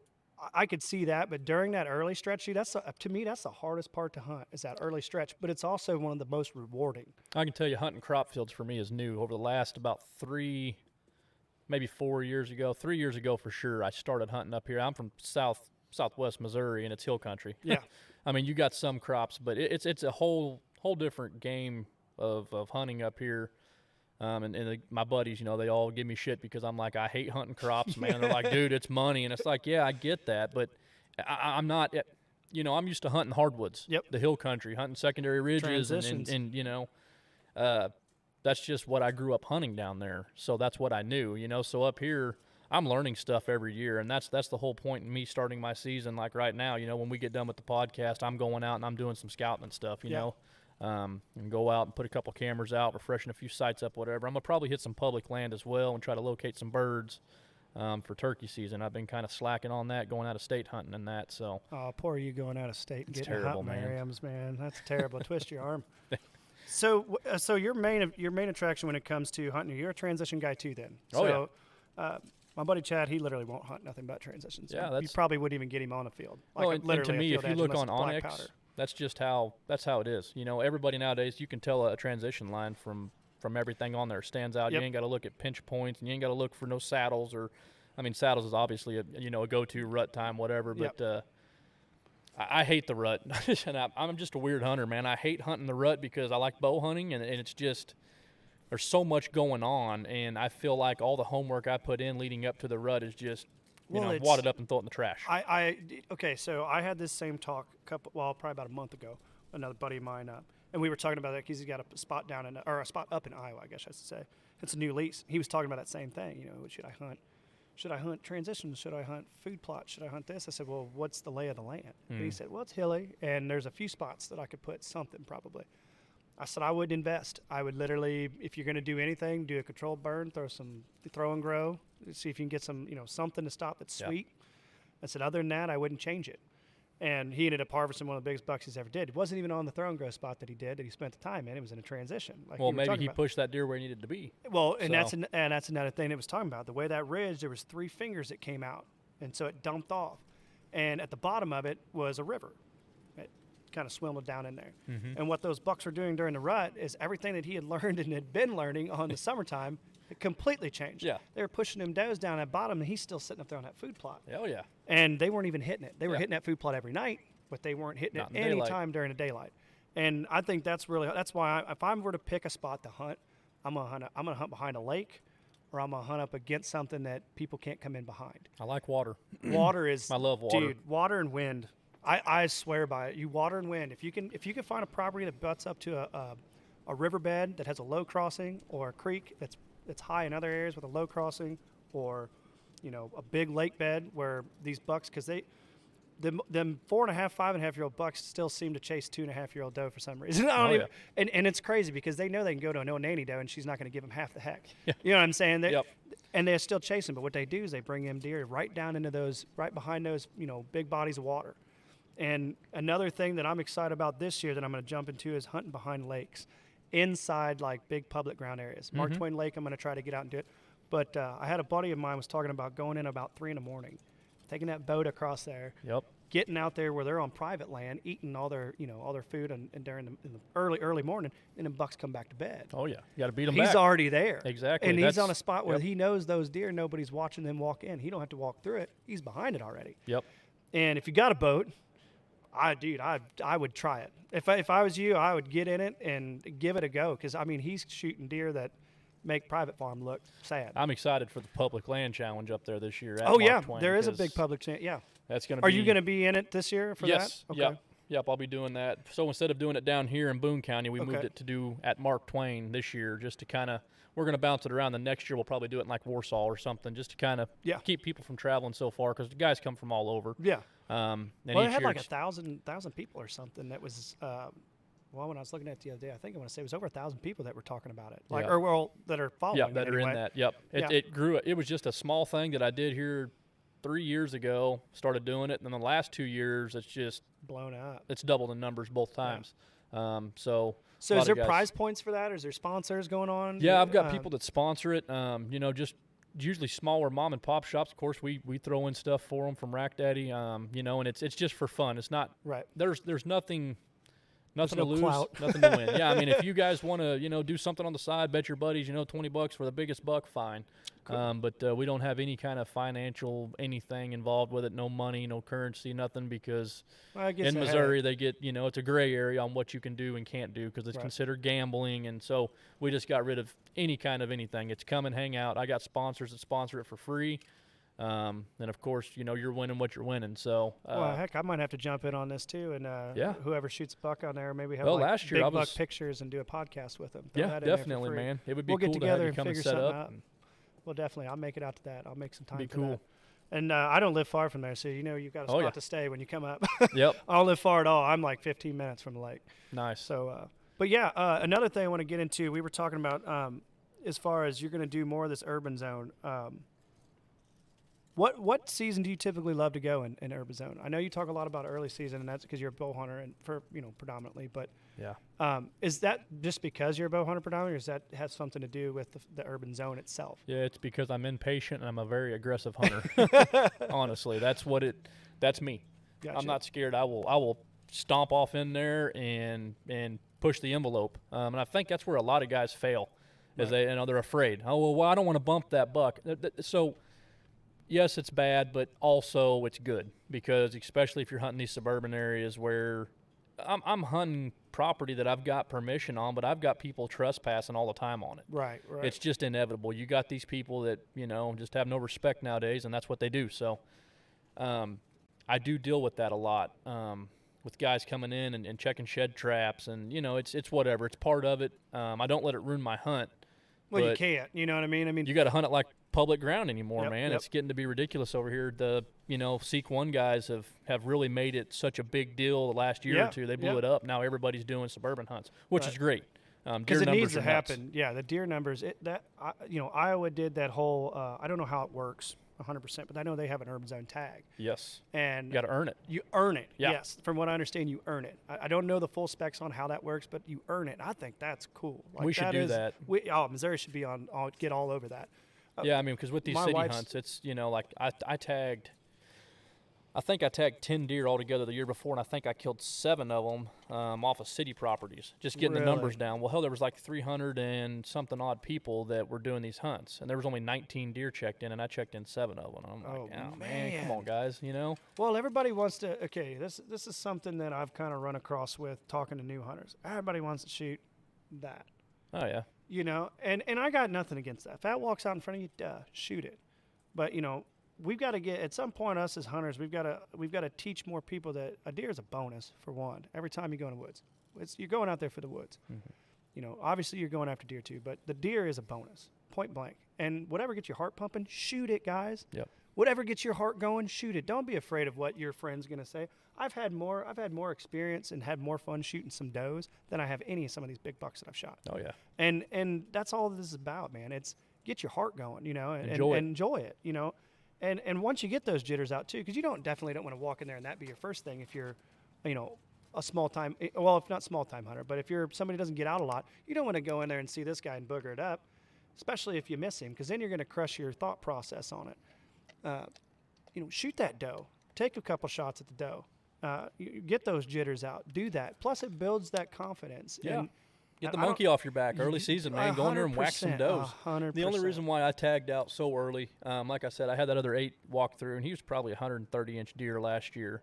I could see that. But during that early stretch, to me, that's the hardest part to hunt, is that early stretch. But it's also one of the most rewarding. I can tell you hunting crop fields for me is new. Over the last about 3, maybe 4 years ago, 3 years ago for sure, I started hunting up here. I'm from southwest Missouri, and it's hill country. Yeah. I mean, you got some crops, but it's a whole different game of hunting up here. My buddies, they all give me shit because I'm like, I hate hunting crops, man. They're like, dude, it's money. And it's like, yeah, I get that. But I'm not, I'm used to hunting hardwoods, the hill country, hunting secondary ridges. Transitions. And that's just what I grew up hunting down there. So that's what I knew, So up here, I'm learning stuff every year. And that's the whole point in me starting my season. Like right now, when we get done with the podcast, I'm going out and I'm doing some scouting and stuff, you know. And go out and put a couple cameras out, refreshing a few sites up, whatever. I'm going to probably hit some public land as well and try to locate some birds. for turkey season. I've been kind of slacking on that, going out of state hunting and that. So Oh, poor you going out of state and It's getting terrible, hot man. Merriam's, man. That's terrible. Twist your arm. So your main attraction when it comes to hunting, you're a transition guy too then. Oh, So, my buddy Chad, he literally won't hunt nothing but transitions. Yeah, You that's- probably wouldn't even get him on the field. well, and to literally a me, field if you edge look unless on it's black Onyx, powder. that's how it is. You know, everybody nowadays, you can tell a transition line from everything on there stands out. Yep. You ain't got to look at pinch points, and you ain't got to look for no saddles or, I mean, saddles is obviously a go-to rut time, whatever. But I hate the rut, and I'm just a weird hunter, man. I hate hunting the rut because I like bow hunting, and it's just there's so much going on, and I feel like all the homework I put in leading up to the rut is just wad it up and throw it in the trash. Okay, so I had this same talk probably about a month ago. Another buddy of mine, and we were talking about that because he's got a spot a spot up in Iowa, I guess I should say. It's a new lease. He was talking about that same thing. You know, should I hunt? Should I hunt transitions? Should I hunt food plots? Should I hunt this? I said, well, what's the lay of the land? And he said, well, it's hilly, and there's a few spots that I could put something probably. I said, I would invest. I would literally, if you're going to do anything, do a controlled burn, throw and grow, see if you can get some, something to stop that's Yeah. sweet. I said, other than that, I wouldn't change it. And he ended up harvesting one of the biggest bucks he's ever did. It wasn't even on the throw and grow spot that he spent the time in. It was in a transition. Like well, you were maybe talking he about. pushed that deer where he needed to be. Well, and So- that's another thing it was talking about. The way that ridge, there was 3 fingers that came out, and so it dumped off. And at the bottom of it was a river. It kind of swindled down in there. Mm-hmm. And what those bucks were doing during the rut is everything that he had learned and had been learning on the summertime, it completely changed. Yeah. They were pushing them does down at bottom, and he's still sitting up there on that food plot. Oh yeah. And they weren't even hitting it. They were Yeah. hitting that food plot every night, but they weren't hitting Not it in any daylight. time during the daylight. And I think that's why if I were to pick a spot to hunt, I'm gonna hunt behind a lake, or I'm gonna hunt up against something that people can't come in behind. I like water. Water is I love water. dude. Water and wind. I swear by it. You water and wind. If you can find a property that butts up to a riverbed that has a low crossing, or a creek that's high in other areas with a low crossing, or a big lake bed where these bucks, because them 4.5, 5.5-year-old bucks still seem to chase 2.5-year-old doe for some reason. And it's crazy because they know they can go to a no nanny doe and she's not going to give them half the heck. Yeah. You know what I'm saying? Yep. And they're still chasing. But what they do is they bring them deer right down into those, right behind those, big bodies of water. And another thing that I'm excited about this year that I'm going to jump into is hunting behind lakes, inside like big public ground areas. Mark Twain Lake, I'm going to try to get out and do it. But I had a buddy of mine was talking about going in about 3 a.m, taking that boat across there, Yep. getting out there where they're on private land, eating all their food and during in the early morning, and then bucks come back to bed. Oh yeah. You got to beat them He's back. already there. Exactly. And he's That's- on a spot where yep. he knows those deer, nobody's watching them walk in. He don't have to walk through it. He's behind it already. Yep. And if you got a boat, I would try it. If I was you, I would get in it and give it a go, because I mean he's shooting deer that make private farm look sad. I'm excited for the public land challenge up there this year. At Oh Mark yeah, Twain, there is a 'cause big public chance. Yeah. That's going to. Are you going to be in it this year for yes. that? Yep. Yep. I'll be doing that. So instead of doing it down here in Boone County, we moved Okay. it to do at Mark Twain this year, just to kind of. We're going to bounce it around. The next year we'll probably do it in like Warsaw or something, just to kind of Yeah. keep people from traveling so far, because the guys come from all over. Yeah. And Well, it each had year like it's- 1,000 people or something. That was when I was looking at it the other day, I think I want to say it was over 1,000 people that were talking about it, like Yeah. or well that are following. Yeah, it that are anyway. in that. Yep. Yeah. It grew. It was just a small thing that I did here 3 years ago. Started doing it, and then the last 2 years, Blown up. it's doubled in numbers both times. So. So a lot is there of guys- prize points for that? Or is there sponsors going on? Yeah, I've got people that sponsor it. Just usually smaller mom and pop shops. Of course, we throw in stuff for them from Rack Daddy. And it's just for fun. It's not. Right. There's nothing. Nothing no to lose, clout. nothing to win. Yeah, I mean, if you guys want to, do something on the side, bet your buddies, $20 for the biggest buck, fine. Cool. But we don't have any kind of financial anything involved with it. No money, no currency, nothing, because Well, I guess in they had- Missouri they get, it's a gray area on what you can do and can't do, because it's Right. considered gambling. And so we just got rid of any kind of anything. It's come and hang out. I got sponsors that sponsor it for free. And of course, you're winning what you're winning. So, Well, heck, I might have to jump in on this too, and Yeah. whoever shoots a buck on there, maybe have Well, like last year big I buck was- pictures and do a podcast with them. Throw yeah, that in there for definitely, free. man. It would be We'll cool get to have together you and come and figure set something up. out. Well, definitely, I'll make it out to that. I'll make some time. Be for cool. that. And I don't live far from there, so you've got a Oh, spot yeah. to stay when you come up. Yep, I don't live far at all. I'm like 15 minutes from the lake. nice. So, but yeah, another thing I want to get into, we were talking about as far as you're going to do more of this urban zone. What season do you typically love to go in urban zone? I know you talk a lot about early season, and that's because you're a bow hunter and for predominantly. But Yeah. is that just because you're a bow hunter predominantly, or does that have something to do with the urban zone itself? Yeah, it's because I'm impatient and I'm a very aggressive hunter. Honestly, that's me. Gotcha. I'm not scared. I will stomp off in there and push the envelope. And I think that's where a lot of guys fail, is Right. they're afraid. Oh well, I don't want to bump that buck. So yes, it's bad, but also it's good, because especially if you're hunting these suburban areas where I'm hunting property that I've got permission on, but I've got people trespassing all the time on it. Right. It's just inevitable. You got these people that, just have no respect nowadays, and that's what they do. So I do deal with that a lot, with guys coming in and checking shed traps, and, it's whatever. It's part of it. I don't let it ruin my hunt. Well, you but can't. You know what I mean? I mean, you got to hunt it like public ground anymore, Yep, man. yep. It's getting to be ridiculous over here. The Seek One guys have really made it such a big deal the last year Yeah, or two. They blew yeah. it up. Now everybody's doing suburban hunts, which Right. is great. because Deer it needs numbers to are nuts. happen. Yeah, the deer numbers. Iowa did that whole. I don't know how it works 100%, but I know they have an urban zone tag, Yes, and you got to earn it. you earn it. Yeah. Yes, from what I understand, you earn it. I don't know the full specs on how that works, but you earn it. I think that's cool. Like, We should do that. Missouri should be get all over that. Yeah, I mean, because with these my city wife's- hunts, it's like I think I tagged 10 deer altogether the year before, and I think I killed 7 of them off of city properties, just getting the numbers Really? down. Well, hell, there was like 300 and something odd people that were doing these hunts, and there was only 19 deer checked in, and I checked in 7 of them. I'm like, Oh, oh man, come man. on, guys, Well, everybody wants to. Okay, this is something that I've kind of run across with talking to new hunters. Everybody wants to shoot that. Oh yeah, And I got nothing against that. If that walks out in front of you, shoot it. But we've got to get at some point. Us as hunters, we've got to teach more people that a deer is a bonus for one. Every time you go in the woods, you're going out there for the woods. Obviously you're going after deer too, but the deer is a bonus, point blank. And whatever gets your heart pumping, shoot it, guys. Yep. Whatever gets your heart going, shoot it. Don't be afraid of what your friend's gonna say. I've had more experience and had more fun shooting some does than I have some of these big bucks that I've shot. oh yeah. And that's all this is about, man. It's get your heart going, and Enjoy it. enjoy it, And once you get those jitters out too, because definitely don't want to walk in there and that be your first thing if you're, a small time, well, if not small time hunter, but if you're somebody who doesn't get out a lot, you don't want to go in there and see this guy and booger it up, especially if you miss him, because then you're going to crush your thought process on it. Shoot that doe. Take a couple shots at the doe. You get those jitters out. Do that. Plus, it builds that confidence. Yeah. And Get the I don't- monkey off your back early season, man. Go in there and whack some 100%, does. 100%. The only reason why I tagged out so early, like I said, I had that other 8 walk through, and he was probably a 130-inch deer last year.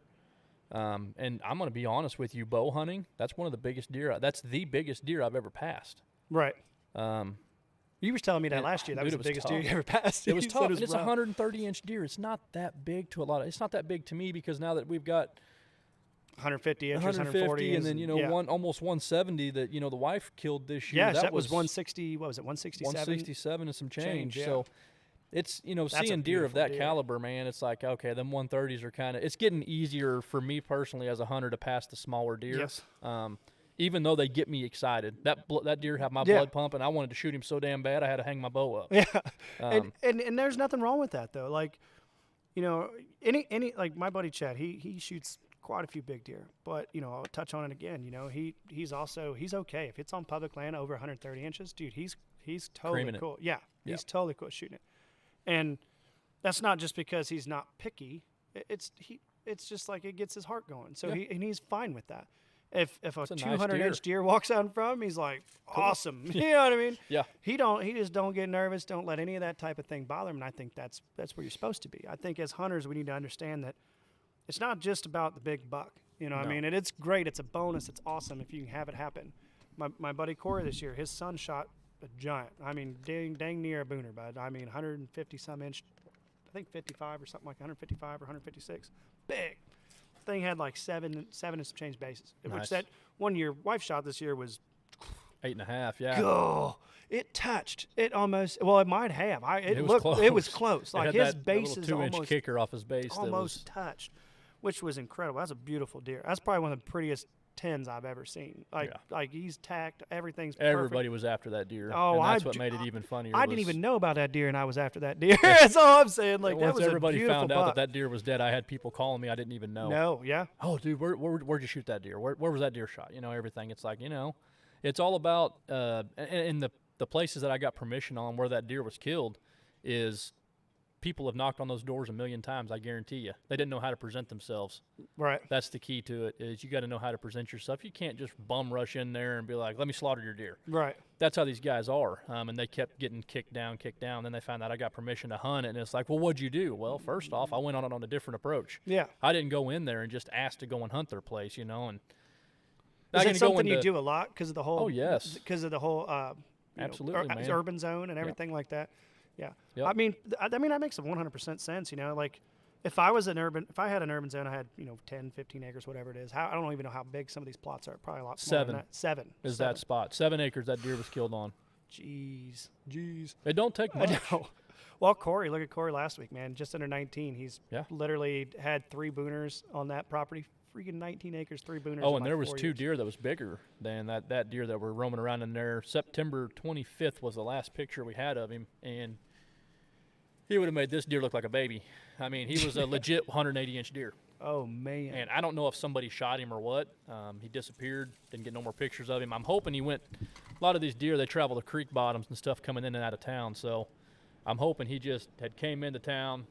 And I'm going to be honest with you, bow hunting, that's one of the biggest deer. That's the biggest deer I've ever passed. Right. You were telling me that and, last year. That dude, was it the was biggest deer tough. you ever passed. It was You said tough, and it's a rough. 130-inch deer. It's not that big to a lot of. It's not that big to me, because now that we've got 150 inches, 150, and then yeah. almost 170 that the wife killed this year. Yes, that was 160. What was it? 167. 167 and some change. yeah. So it's a seeing deer of beautiful that deer. caliber, man. It's like, okay, them 130s are kind of. It's getting easier for me personally as a hunter to pass the smaller deer. Yes. Even though they get me excited. That deer had my Yeah. blood pumping. I wanted to shoot him so damn bad I had to hang my bow up. Yeah, Um, and there's nothing wrong with that though. Like, any like my buddy Chad, he shoots quite a few big deer, but I'll touch on it again. He's okay if it's on public land over 130 inches, dude. He's totally Creaming it. cool. Yeah, Yeah. he's totally cool shooting it, and that's not just because he's not picky. It's just like it gets his heart going. So Yeah. he's fine with that. If a a nice 200-inch deer walks out in front of him, he's like, Cool. awesome. You know what I mean? Yeah. He just don't get nervous. Don't let any of that type of thing bother him. And I think that's where you're supposed to be. I think as hunters, we need to understand that it's not just about the big buck. I No. mean, it's great. It's a bonus. It's awesome if you can have it happen. My buddy Corey this year, his son shot a giant. I mean, dang near a booner, bud. I mean, 150 some inch, I think 55 or something like 155 or 156. Big. Thing had like seven and some change bases. Which Nice. that one your wife shot this year was 8.5, yeah. oh, it touched. It almost. Well, it might have. It was looked. close. It was close. It Like had his that base little is 2-inch kicker off his base. almost touched, which was incredible. That's a beautiful deer. That's probably one of the prettiest 10s I've ever seen. Like, Yeah. like he's tacked. Everything's perfect. Everybody was after that deer. Oh, and that's what made it even funnier. I didn't even know about that deer, and I was after that deer. That's all I'm saying. Like, that once was everybody a beautiful found out buck. that deer was dead, I had people calling me I didn't even know. No, yeah. Oh, dude, where'd you shoot that deer? Where was that deer shot? Everything. It's like, it's all about and the places that I got permission on where that deer was killed is people have knocked on those doors a million times, I guarantee you. They didn't know how to present themselves. Right. That's the key to it, is you got to know how to present yourself. You can't just bum rush in there and be like, let me slaughter your deer. Right. That's how these guys are. And they kept getting kicked down. Then they found out I got permission to hunt it, and it's like, well, what'd you do? Well, first off, I went on it on a different approach. Yeah. I didn't go in there and just ask to go and hunt their place, and Is it something you do a lot because of the whole? Oh, yes. Because of the whole Absolutely, man. urban zone and everything like that. Yeah. Yep. I mean that makes 100% sense. Like if I had an urban zone, I had 10, 15 acres, whatever it is. I don't even know how big some of these plots are. Probably a lot smaller than that. Seven is that spot. 7 acres that deer was killed on. Jeez. It don't take much. I know. Well, Corey, look at Corey last week, man. Just under 19. He's literally had 3 booners on that property. Freaking 19 acres, 3 booners. Oh, and there was 2 deer that was bigger than that deer that were roaming around in there. September 25th was the last picture we had of him, and he would have made this deer look like a baby. I mean, he was a legit 180-inch deer. Oh, man. And I don't know if somebody shot him or what. He disappeared, didn't get no more pictures of him. I'm hoping he went – a lot of these deer, they travel the creek bottoms and stuff coming in and out of town. So I'm hoping he just had came into town,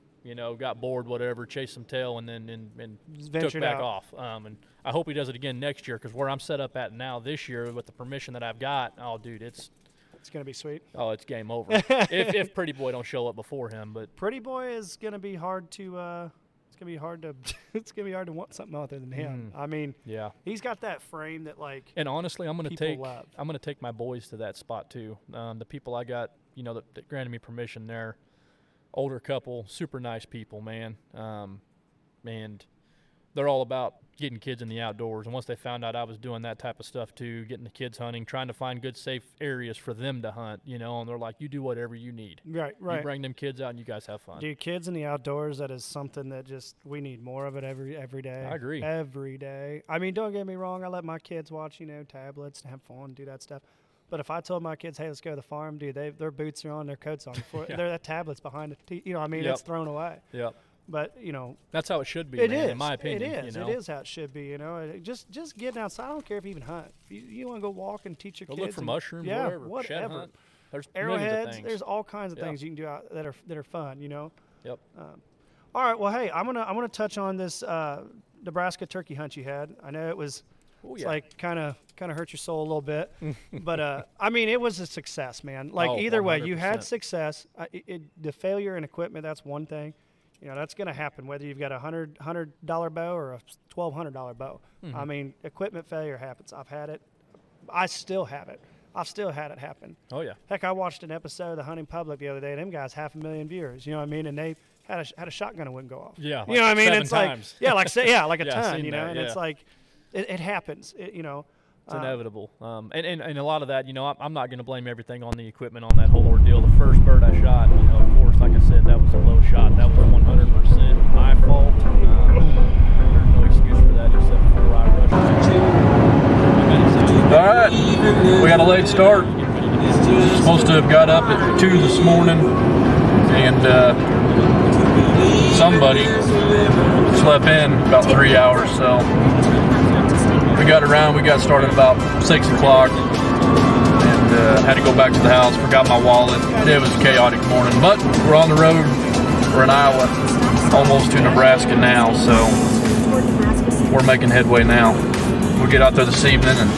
got bored, whatever, chased some tail, and then took back off. And I hope he does it again next year, because where I'm set up at now this year with the permission that I've got, oh, dude, it's going to be sweet. Oh, it's game over. if Pretty Boy don't show up before him. But Pretty Boy is going to be hard to it's going to be hard to it's going to be hard to want something other than him. I mean, yeah. He's got that frame that And honestly, I'm going love. to take my boys to that spot too. The people I got, that granted me permission there, older couple, super nice people, man. And they're all about getting kids in the outdoors. And once they found out I was doing that type of stuff too, getting the kids hunting, trying to find good, safe areas for them to hunt, and they're like, you do whatever you need. Right. You bring them kids out and you guys have fun. Dude, kids in the outdoors, that is something that we need more of it every day. I agree. Every day. I mean, don't get me wrong. I let my kids watch, tablets and have fun, do that stuff. But if I told my kids, hey, let's go to the farm, dude, their boots are on, their coats on. That tablet's behind it. It's thrown away. Yep. But, that's how it should be, it man, is. in my opinion. It is. It is how it should be, Just getting outside. I don't care if you even hunt. If you want to go walk and teach your go kids. Look for mushrooms, whatever. Shed hunt. There's arrowheads. There's all kinds of things you can do out that are fun, Yep. All right. Well, hey, I'm gonna touch on this Nebraska turkey hunt you had. I know it was like kind of hurt your soul a little bit, but I mean, it was a success, man. Like either 100%. Way, you had success. The failure in equipment, that's one thing. That's going to happen whether you've got a $100 bow or a $1,200 bow. I mean, equipment failure happens. I've had it. I still have it. I've still had it happen. Oh, yeah. Heck, I watched an episode of The Hunting Public the other day. Them guys, 500,000 viewers. You know what I mean? And they had a shotgun that wouldn't go off. Yeah. You know what I mean? 7 It's times. like a ton. And it's like it happens. It's inevitable. And a lot of that, I'm not going to blame everything on the equipment on that whole ordeal. The first bird I shot, of course, like I said, that was a low shot. That was 100% my fault. There's no excuse for that except for I rushed. All right, we got a late start. Supposed to have got up at 2 this morning, and somebody slept in about 3 hours, so we got started about 6 o'clock, and had to go back to the house, forgot my wallet. It was a chaotic morning, but we're on the road. We're in Iowa, almost to Nebraska now, so we're making headway now. We'll get out there this evening, and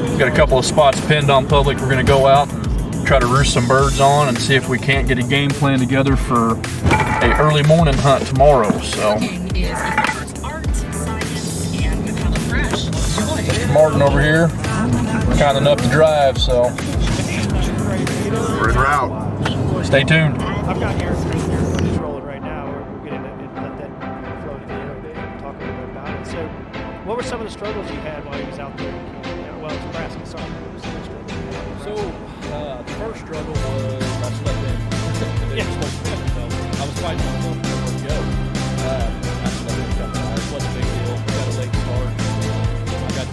we've got a couple of spots pinned on public. We're going to go out and try to roost some birds on and see if we can't get a game plan together for a early morning hunt tomorrow. So Martin over here, kind enough to drive, so we're en route. Stay tuned. I've got air screens rolling right now. We're going to let that flow to the air and talk a little bit about it. So, what were some of the struggles you had while you was out there? It's Nebraska, sorry. What were some of the struggles you had? So, the first struggle was I slept in. I was fighting myself to where to go. I slept in a couple hours. It wasn't a big deal. Got a late start. I got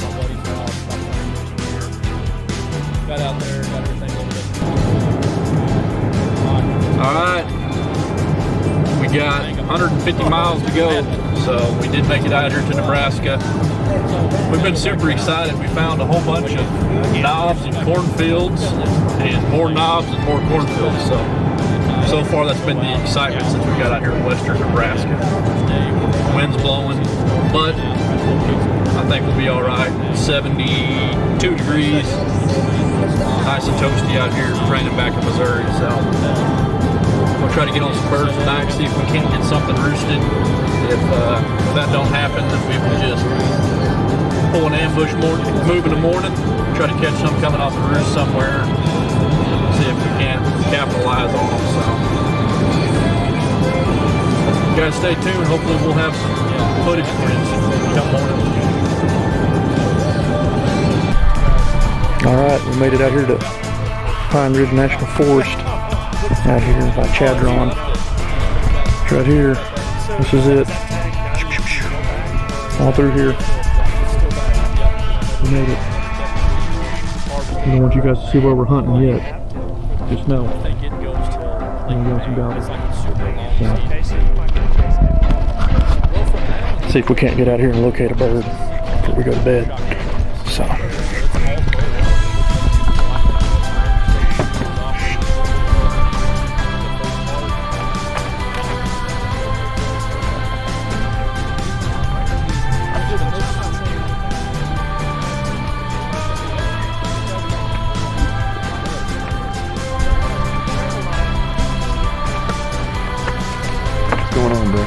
50 miles to go, so we did make it out here to Nebraska. We've been super excited. We found a whole bunch of knobs and cornfields, and more knobs and more cornfields. So far that's been the excitement since we got out here in western Nebraska. Wind's blowing, but I think we'll be all right. 72 degrees, nice and toasty out here. It's raining back in Missouri, so we'll try to get on some birds tonight, see if we can't get something roosted. If that don't happen, then we will just pull an ambush, move in the morning, try to catch some coming off the roost somewhere, see if we can't capitalize on them. So, you guys stay tuned. Hopefully we'll have some footage for you come morning. All right, we made it out here to Pine Ridge National Forest, out here by Chadron. It's right here. This is it. All through here. We made it. I don't want you guys to see where we're hunting yet. Just know. I'm going some dollars. See if we can't get out here and locate a bird before we go to bed. So. What's going on, bro?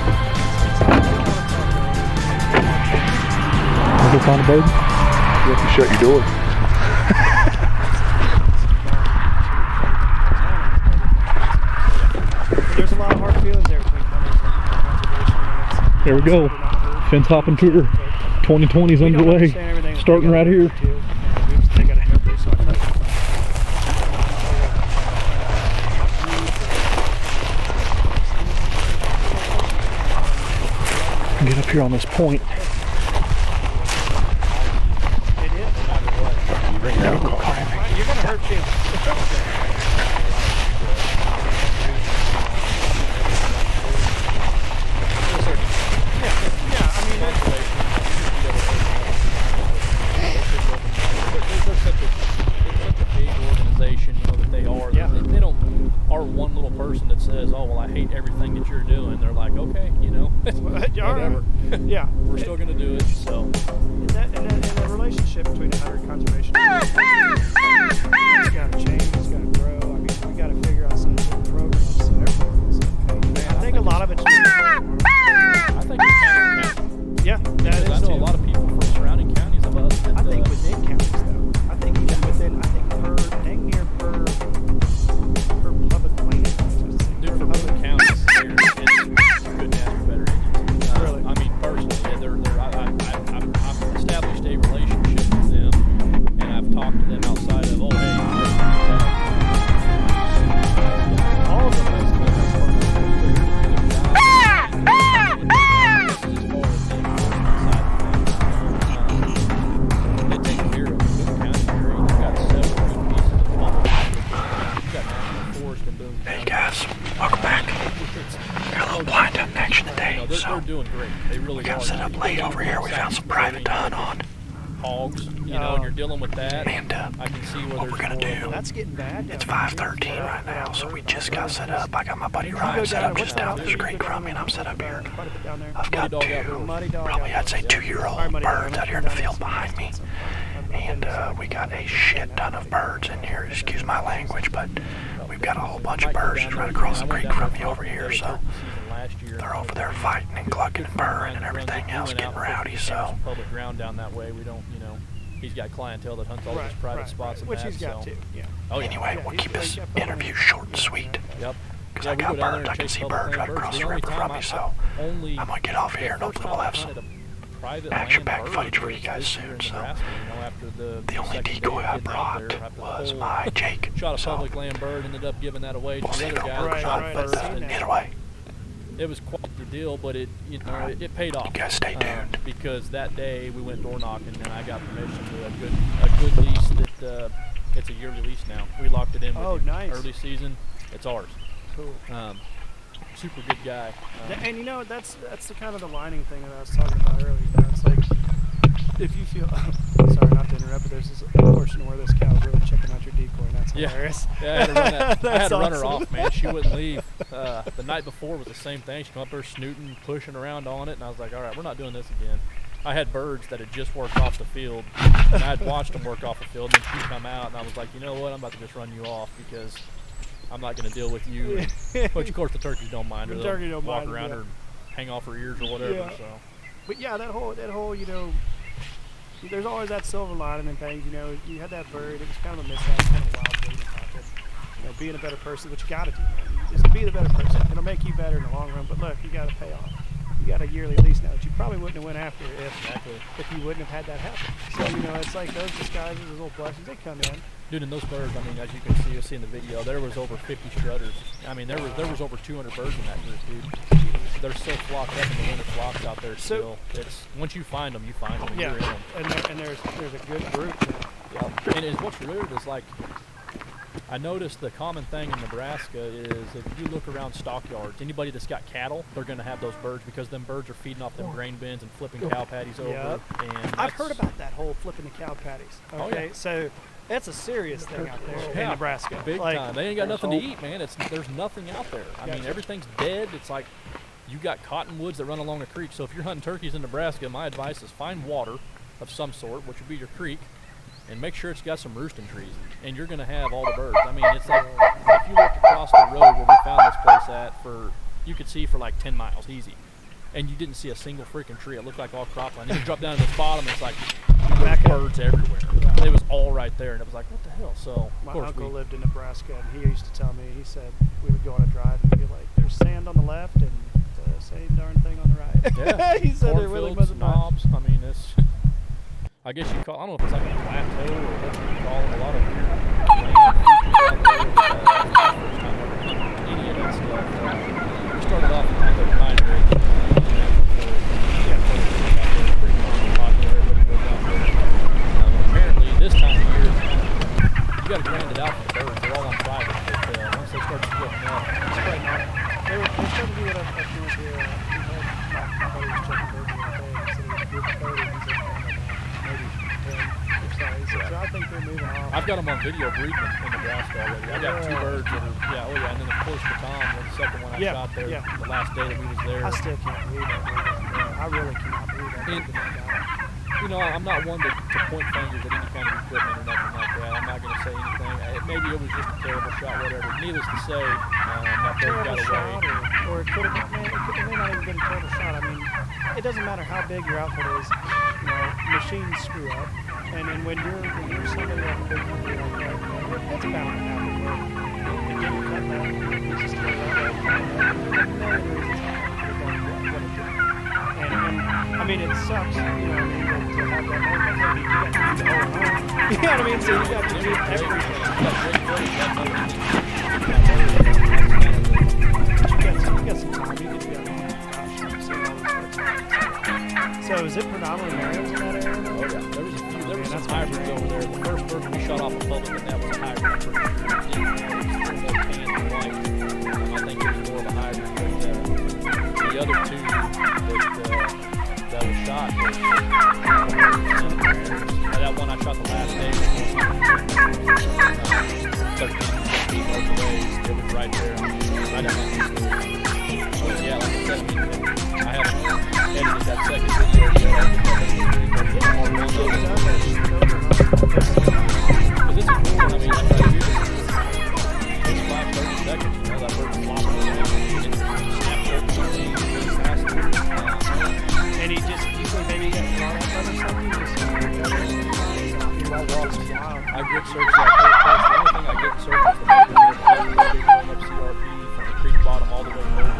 Go find a bird? You have to shut your door. There's a lot of hard feelings there between hunters and conservation. There we go. Fence hopping tour 2020 is underway. Starting right here. Get up here on this point. You're gonna hurt too. Are one little person that says, "Oh well, I hate everything that you're doing." They're like, "Okay, you know, whatever." Yeah, we're still gonna do it. So, and the relationship between hunter and conservation, it's got to change, it's got to grow. I mean, we got to figure out some sort of program so everyone's okay. I think a lot of it's just, I think it's kind of county. Yeah, that is I know too. a lot of people from surrounding counties of us. That, I think within counties though. I think even within, I think per dang near per public land. Dude, for public counties, it's good to have better agents. Really? I mean, personally, I've established a relationship with them, and I've talked to them outside of, oh, hey, All of them. Hey guys, welcome back. Got a little blind hunt action today, so they're doing great. They really we got are. set up late over here. We found some private to hunt on. Hogs, you know, and you're dealing with that. And I can see where what we're gonna do, That's getting bad. it's 5:13 right now, so we just got set up. I got my buddy Ryan set up just down the street from me, and I'm set up here. I've got two, probably I'd say 2-year-old birds out here in the field behind me. And we got a shit ton of birds in here, excuse my language, but we've got a whole bunch of birds just right across the creek from me over here, so they're over there fighting and clucking and purring and everything else, getting rowdy, so. Public ground down that way, we don't, you know, he's got clientele that hunts all of his private spots and which that, he's got so. too. Yeah. Oh, yeah. Anyway, we'll keep this interview short and sweet. Yep. Because I got birds, I can see birds right across the river from me, so I'm gonna get off here and hopefully we'll have some action-packed footage for you guys soon, so. The only decoy I brought was my Jake, Shot a so public land bird, ended up giving that away to we'll see the if other it'll guy that work shot out, it but first, and either way, it was quite the deal, but it, you know, it paid off. you guys stay tuned. Because that day we went door knocking and I got permission to a good lease that it's a yearly lease now. We locked it in with Oh, nice. early season. It's ours. Cool. super good guy. And you know, that's the kind of the lining thing that I was talking about earlier. You know, it's like if you feel sorry not to interrupt, but there's this portion where this cow's really checking out your decoy, and that's hilarious. Yeah, I had to run that. I had to run her awesome. off, man. She wouldn't leave. The night before was the same thing. She'd come up there snooting, pushing around on it, and I was like, all right, we're not doing this again. I had birds that had just worked off the field, and I had watched them work off the field, and then she'd come out, and I was like, you know what, I'm about to just run you off because I'm not going to deal with you. Which, of course, the turkeys don't mind her. The They'll turkey don't walk mind, around yeah. her, hang off her ears or whatever. Yeah. So. But yeah, that whole, you know, there's always that silver lining and things. You know, you had that bird. It was kind of a mishap, kind of a wild thing about it. You know, being a better person, what you got to do, man. You just be the better person. It'll make you better in the long run. But look, you got to pay off. You got a yearly lease now that you probably wouldn't have went after if you wouldn't have had that happen. So, you know, it's like those disguises, those little blessings, they come in. Dude, and those birds, I mean, as you can see, you'll see in the video, there was over 50 strutters. I mean, there was over 200 birds in that group, dude. They're so flocked up in the winter flocks out there still. It's once you find them, you find them. And Yeah, you're in them. and there's a good group there. Yeah. And what's weird is, like, I noticed the common thing in Nebraska is if you look around stockyards, anybody that's got cattle, they're going to have those birds because them birds are feeding off them grain bins and flipping cow patties over. Yep. And I've heard about that whole flipping the cow patties. Okay, Oh, yeah. So that's a serious thing out there in Nebraska. Big like, time. They ain't got nothing to eat, man. There's nothing out there. I mean, Gotcha. everything's dead. It's like you got cottonwoods that run along a creek. So if you're hunting turkeys in Nebraska, my advice is find water of some sort, which would be your creek, and make sure it's got some roosting trees, and you're going to have all the birds. I mean, it's like if you looked across the road where we found this place at, you could see for like 10 miles easy, and you didn't see a single freaking tree. It looked like all cropland. And you drop down to this bottom, and it's like there's birds everywhere. Yeah. It was all right there, and it was like, what the hell? So My of course uncle lived in Nebraska, and he used to tell me, he said we would go on a drive, and he'd be like, there's sand on the left and the same darn thing on the right. Yeah. He said there really wasn't much. knobs. I mean, it's. I guess you call. I don't know if it's like a plateau or what you call it. A lot of weird land features out there. Any of that stuff. We started off in like a pine ridge. Pretty popular. Everybody goes out there. Apparently, this time of year, you got to grind it out for the birds. They're all on private, but once they start splitting up, It's quite nice. They're starting to do it up north here. My buddy was checking birds the other day, and he said it was a group of 30, and he said maybe 10 or so. He said, so I think they're moving off. I've got them on video breeding in Nebraska already. I got 2 birds that are, and then of course the Tom was the second one I shot there the last day that we was there. I still can't believe that. I really cannot believe that. You know, I'm not one to point fingers at any kind of equipment or nothing like that. I'm not going to say anything. Maybe it was just a terrible shot, whatever. Needless to say, that bird got away. Or it could have been, man, it may not even been a terrible shot. I mean, it doesn't matter how big your outfit is. You know, machines screw up. And then when you're somebody like a big company like that, it's bound to happen. But again, you cut that, you just throw that out. And I mean, it sucks, you know what I mean, to have that whole thing. You got to do the whole home. You know what I mean? So you got to do everything. You got some time. You can be on So is it predominantly males in that area? Oh yeah, there was some hybrids over there. The first bird we shot off in public, and that was a hybrid. Tan and white. I think it was more of a hybrid, but the other 2 that was shot was that one I shot the last day was 13 feet away. It was right there. Right at my yeah, like I said, I haven't edited that second video yet. Because it's a cool one. I mean, that's right here. It's 5-30 seconds. You know, that bird's flopping around. It snaps really fast. And he just, you think maybe he got caught up on something? I grid search that first place. The only thing I grid search is the neighborhood of CRP from the creek bottom all the way over.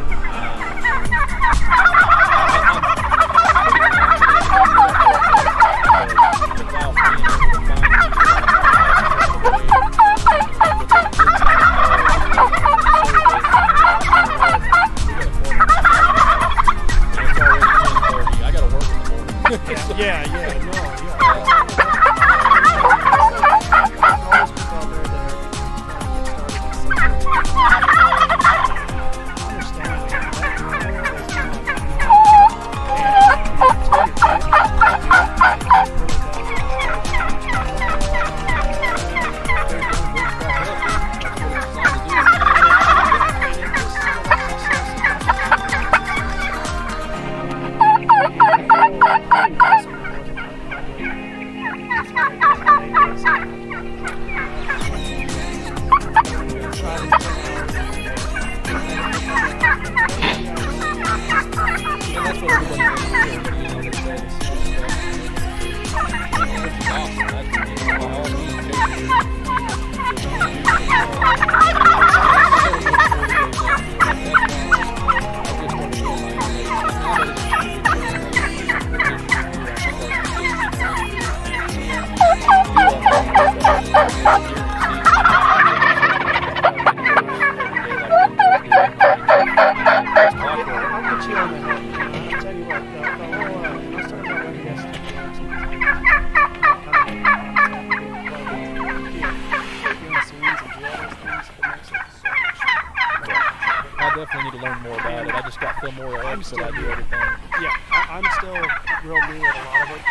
but still I do new. everything. Yeah, I'm still real new at a lot of it.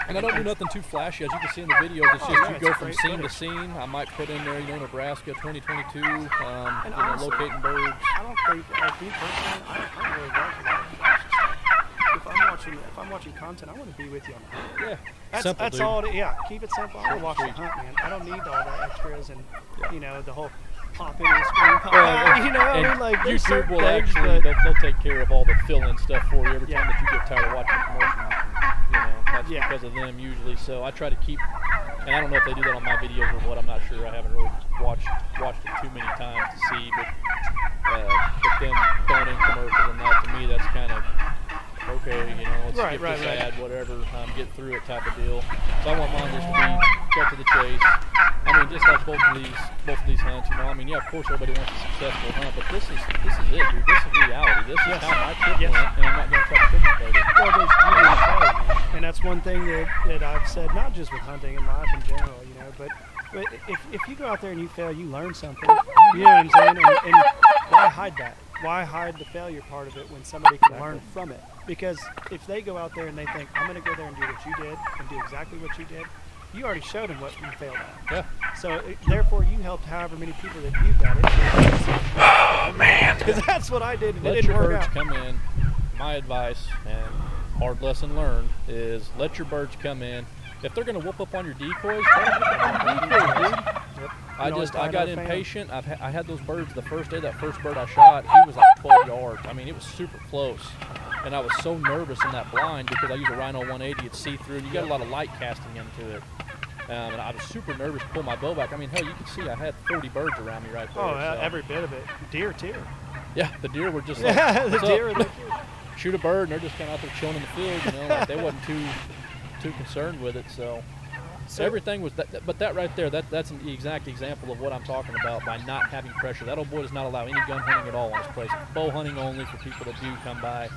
And I don't do nothing too flashy. As you can see in the videos, it's Oh, just yeah, you it's go from great scene to footage. scene. I might put in there, Nebraska 2022, And honestly, locating birds. I don't think, like me personally, I don't really like a lot of flashy stuff. If I'm watching content, I want to be with you on the hunt. Yeah, simple, That's dude. all. Yeah, keep it simple. I want to watch the Sweet. hunt, man. I don't need all the extras and Yeah. the whole pop into the screen, pop Well, out. I and mean, like there's YouTube certain will things, actually, but they'll take care of all the fill-in stuff for you every Yeah. time that you get tired of watching promotion. That's Yeah. because of them usually. So I try to keep, and I don't know if they do that on my videos or what. I'm not sure. I haven't really watched it too many times to see, but them throwing in commercials and that, to me, that's kind of okay. Let's Right, skip right, this right. ad, whatever, get through it type of deal. So I want mine just to be cut to the chase. I mean, just like both of these hunts, yeah, of course everybody wants a successful hunt, but this is it, dude. This is reality. This is how my trip Yes. went, and I'm not going to try to sugarcoat it. well, there's beauty in failure, man. And that's one thing that I've said, not just with hunting and life in general, but if you go out there and you fail, you learn something. You know what I'm saying? And why hide that? Why hide the failure part of it when somebody can learn from it? Because if they go out there and they think, I'm going to go there and do what you did and do exactly what you did, you already showed them what you failed at. Yeah. So therefore, you helped however many people that viewed that. Oh man. Because that's what I did, and it Let didn't your work birds out. come in. My advice and hard lesson learned is let your birds come in. If they're going to whoop up on your decoys, let them whoop up on your decoys, dude. Yep. I You got know, impatient. I had those birds the first day. That first bird I shot, he was like 12 yards. I mean, it was super close, and I was so nervous in that blind because I use a Rhino 180. It's see-through, and you got a lot of light casting into it. And I was super nervous to pull my bow back. I mean, hell, you can see I had 40 birds around me right there. Oh, so. every bit of it. Deer too. Yeah, the deer were just like, Yeah, the "What's deer up?" are there too. Shoot a bird, and they're just kind of out there chilling in the field. Like they wasn't too concerned with it. So everything was that. But that right there, that's the exact example of what I'm talking about by not having pressure. That old boy does not allow any gun hunting at all on his place. Bow hunting only for people that do come by.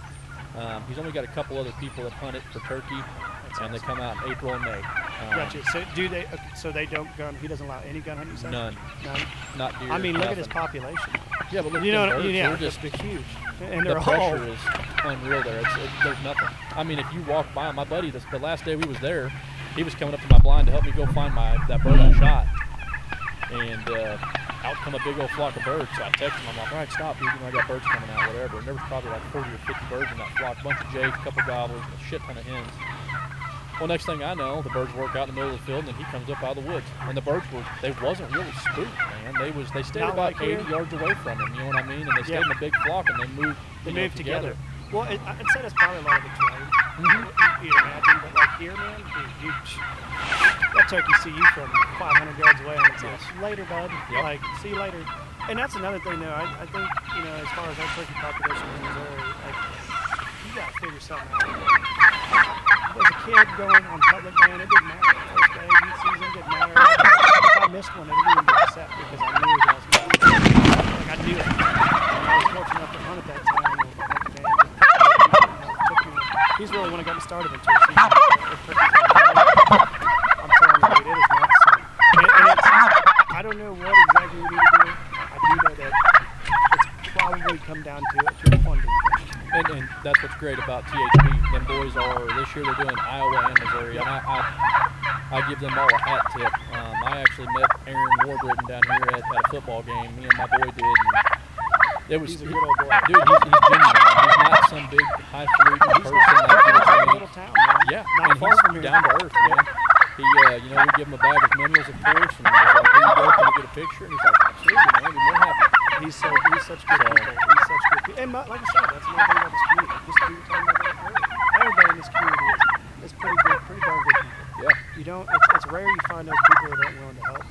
He's only got a couple other people that hunt it for turkey, and they come out in April and May. Gotcha. So do they? So they don't gun. He doesn't allow any gun hunting. You say? None. None. Not deer. I mean, look at his nothing. population. Yeah, but look You at know, them birds. yeah, They're just they're huge, and the they're all. pressure is unreal there. There's nothing. I mean, if you walk by, my buddy, the last day we was there, he was coming up to my blind to help me go find that bird I shot. And out come a big old flock of birds. So I text him. I'm like, all right, stop, dude. I got birds coming out, whatever. And there was probably like 40 or 50 birds in that flock. A bunch of jays, a couple gobblers, and a shit ton of hens. Well, next thing I know, the birds work out in the middle of the field, and then he comes up out of the woods. And the birds they wasn't really spooked, man. They stayed Not about like 80 here? yards away from him. You know what I mean? And they stayed in a big flock, and they moved. They you know, move together. Well, I'd say that's probably a lot of the terrain. You'd imagine, but like here, man, dude, that turkey see you from 500 yards away, and it's Yes. like, later, bud. Yep. Like, see you later. And that's another thing, though. I think, as far as our turkey population in Missouri, like, you got to figure something out. As a kid going on public land, it didn't matter. First day, youth season, didn't matter. If I missed one, I didn't even get upset because I knew that I was going to. Like, I knew it. And I was fortunate enough to hunt at that time. And took me. He's really when I got me started in turkey season. I'm telling you, dude, it is not the same. And it's, I don't know what exactly we need to do. I do know that it's probably come down to a funding thing. And that's what's great about THP. Them boys this year they're doing Iowa and Missouri, and I give them all a hat tip. I actually met Aaron Warbritton down here at a football game. Me and my boy did. And it was, He's a good old boy. Dude, he's genuine. He's not some big highfalutin person From a like little town, man. Yeah, Not and far he's from here. down to earth, man. He, we give him a bag of minerals, of course, and he's like, here you go, can you get a picture? And he's like, absolutely, man, be more happy. He's such good people. He's such good people. And like I said, that's another thing about this community. Just we were talking about that earlier. Everybody in this community is pretty good, pretty darn good people. Yeah. You don't. It's rare you find those people that aren't willing to help.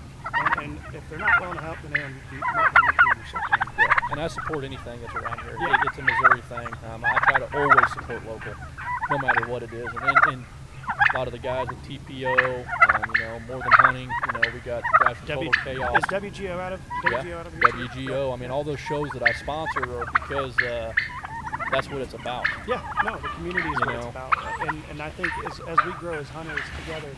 And if they're not willing to help, then they're not going to do yourself. Yeah, and I support anything that's around here. Yeah. It's a Missouri thing. I try to always support local, no matter what it is. And a lot of the guys with TPO, More Than Hunting, we got guys from Total Chaos. Is WGO out of WGO out of here? WGO. I mean, all those shows that I sponsor are because that's what it's about. Yeah, no, the community is what it's about. And I think as we grow as hunters together,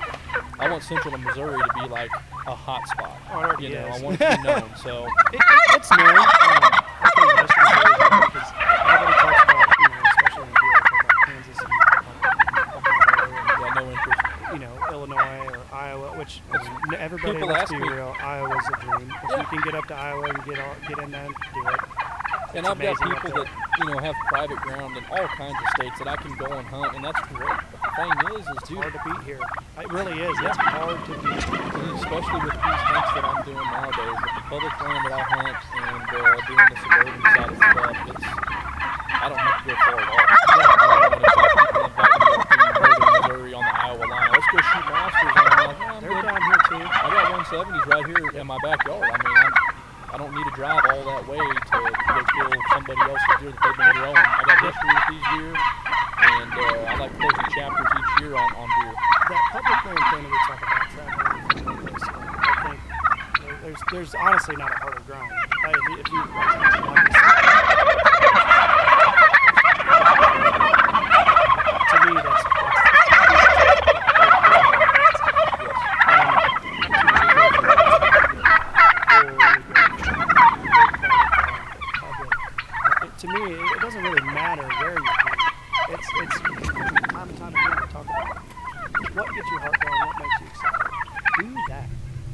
I want Central Missouri to be like a hot spot. Oh, it already I is. want it to be known. So it's known. I think Western Missouri is known because everybody talks about, which everybody, people let's ask be me- real, Iowa's a dream. If Yeah. you can get up to Iowa and get in there and do it. And It's I've got amazing up people there. that have private ground in all kinds of states that I can go and hunt, and that's great. But the thing is It's dude, hard to beat here. It really is. It's hard to beat. especially with these hunts that I'm doing nowadays, with the public land that I hunt and doing the suburban side of stuff, I don't have to go far at all. And it's like people invite me up to northern Missouri on the Iowa line. Let's go shoot monsters. And I'm like, I'm They're good. down here too. I got 170s right here in my backyard. I mean, I don't need to drive all that way to go kill somebody else's deer that they've been growing. I got history with these deer, and I like closing chapters each year on deer. That public land thing that we talk about traveling from one place to another, I think there's honestly not a harder grind. If you to me, that's to me, it doesn't really matter where you're going. It's time and time again we talk about what gets your heart going, what makes you excited. Do that.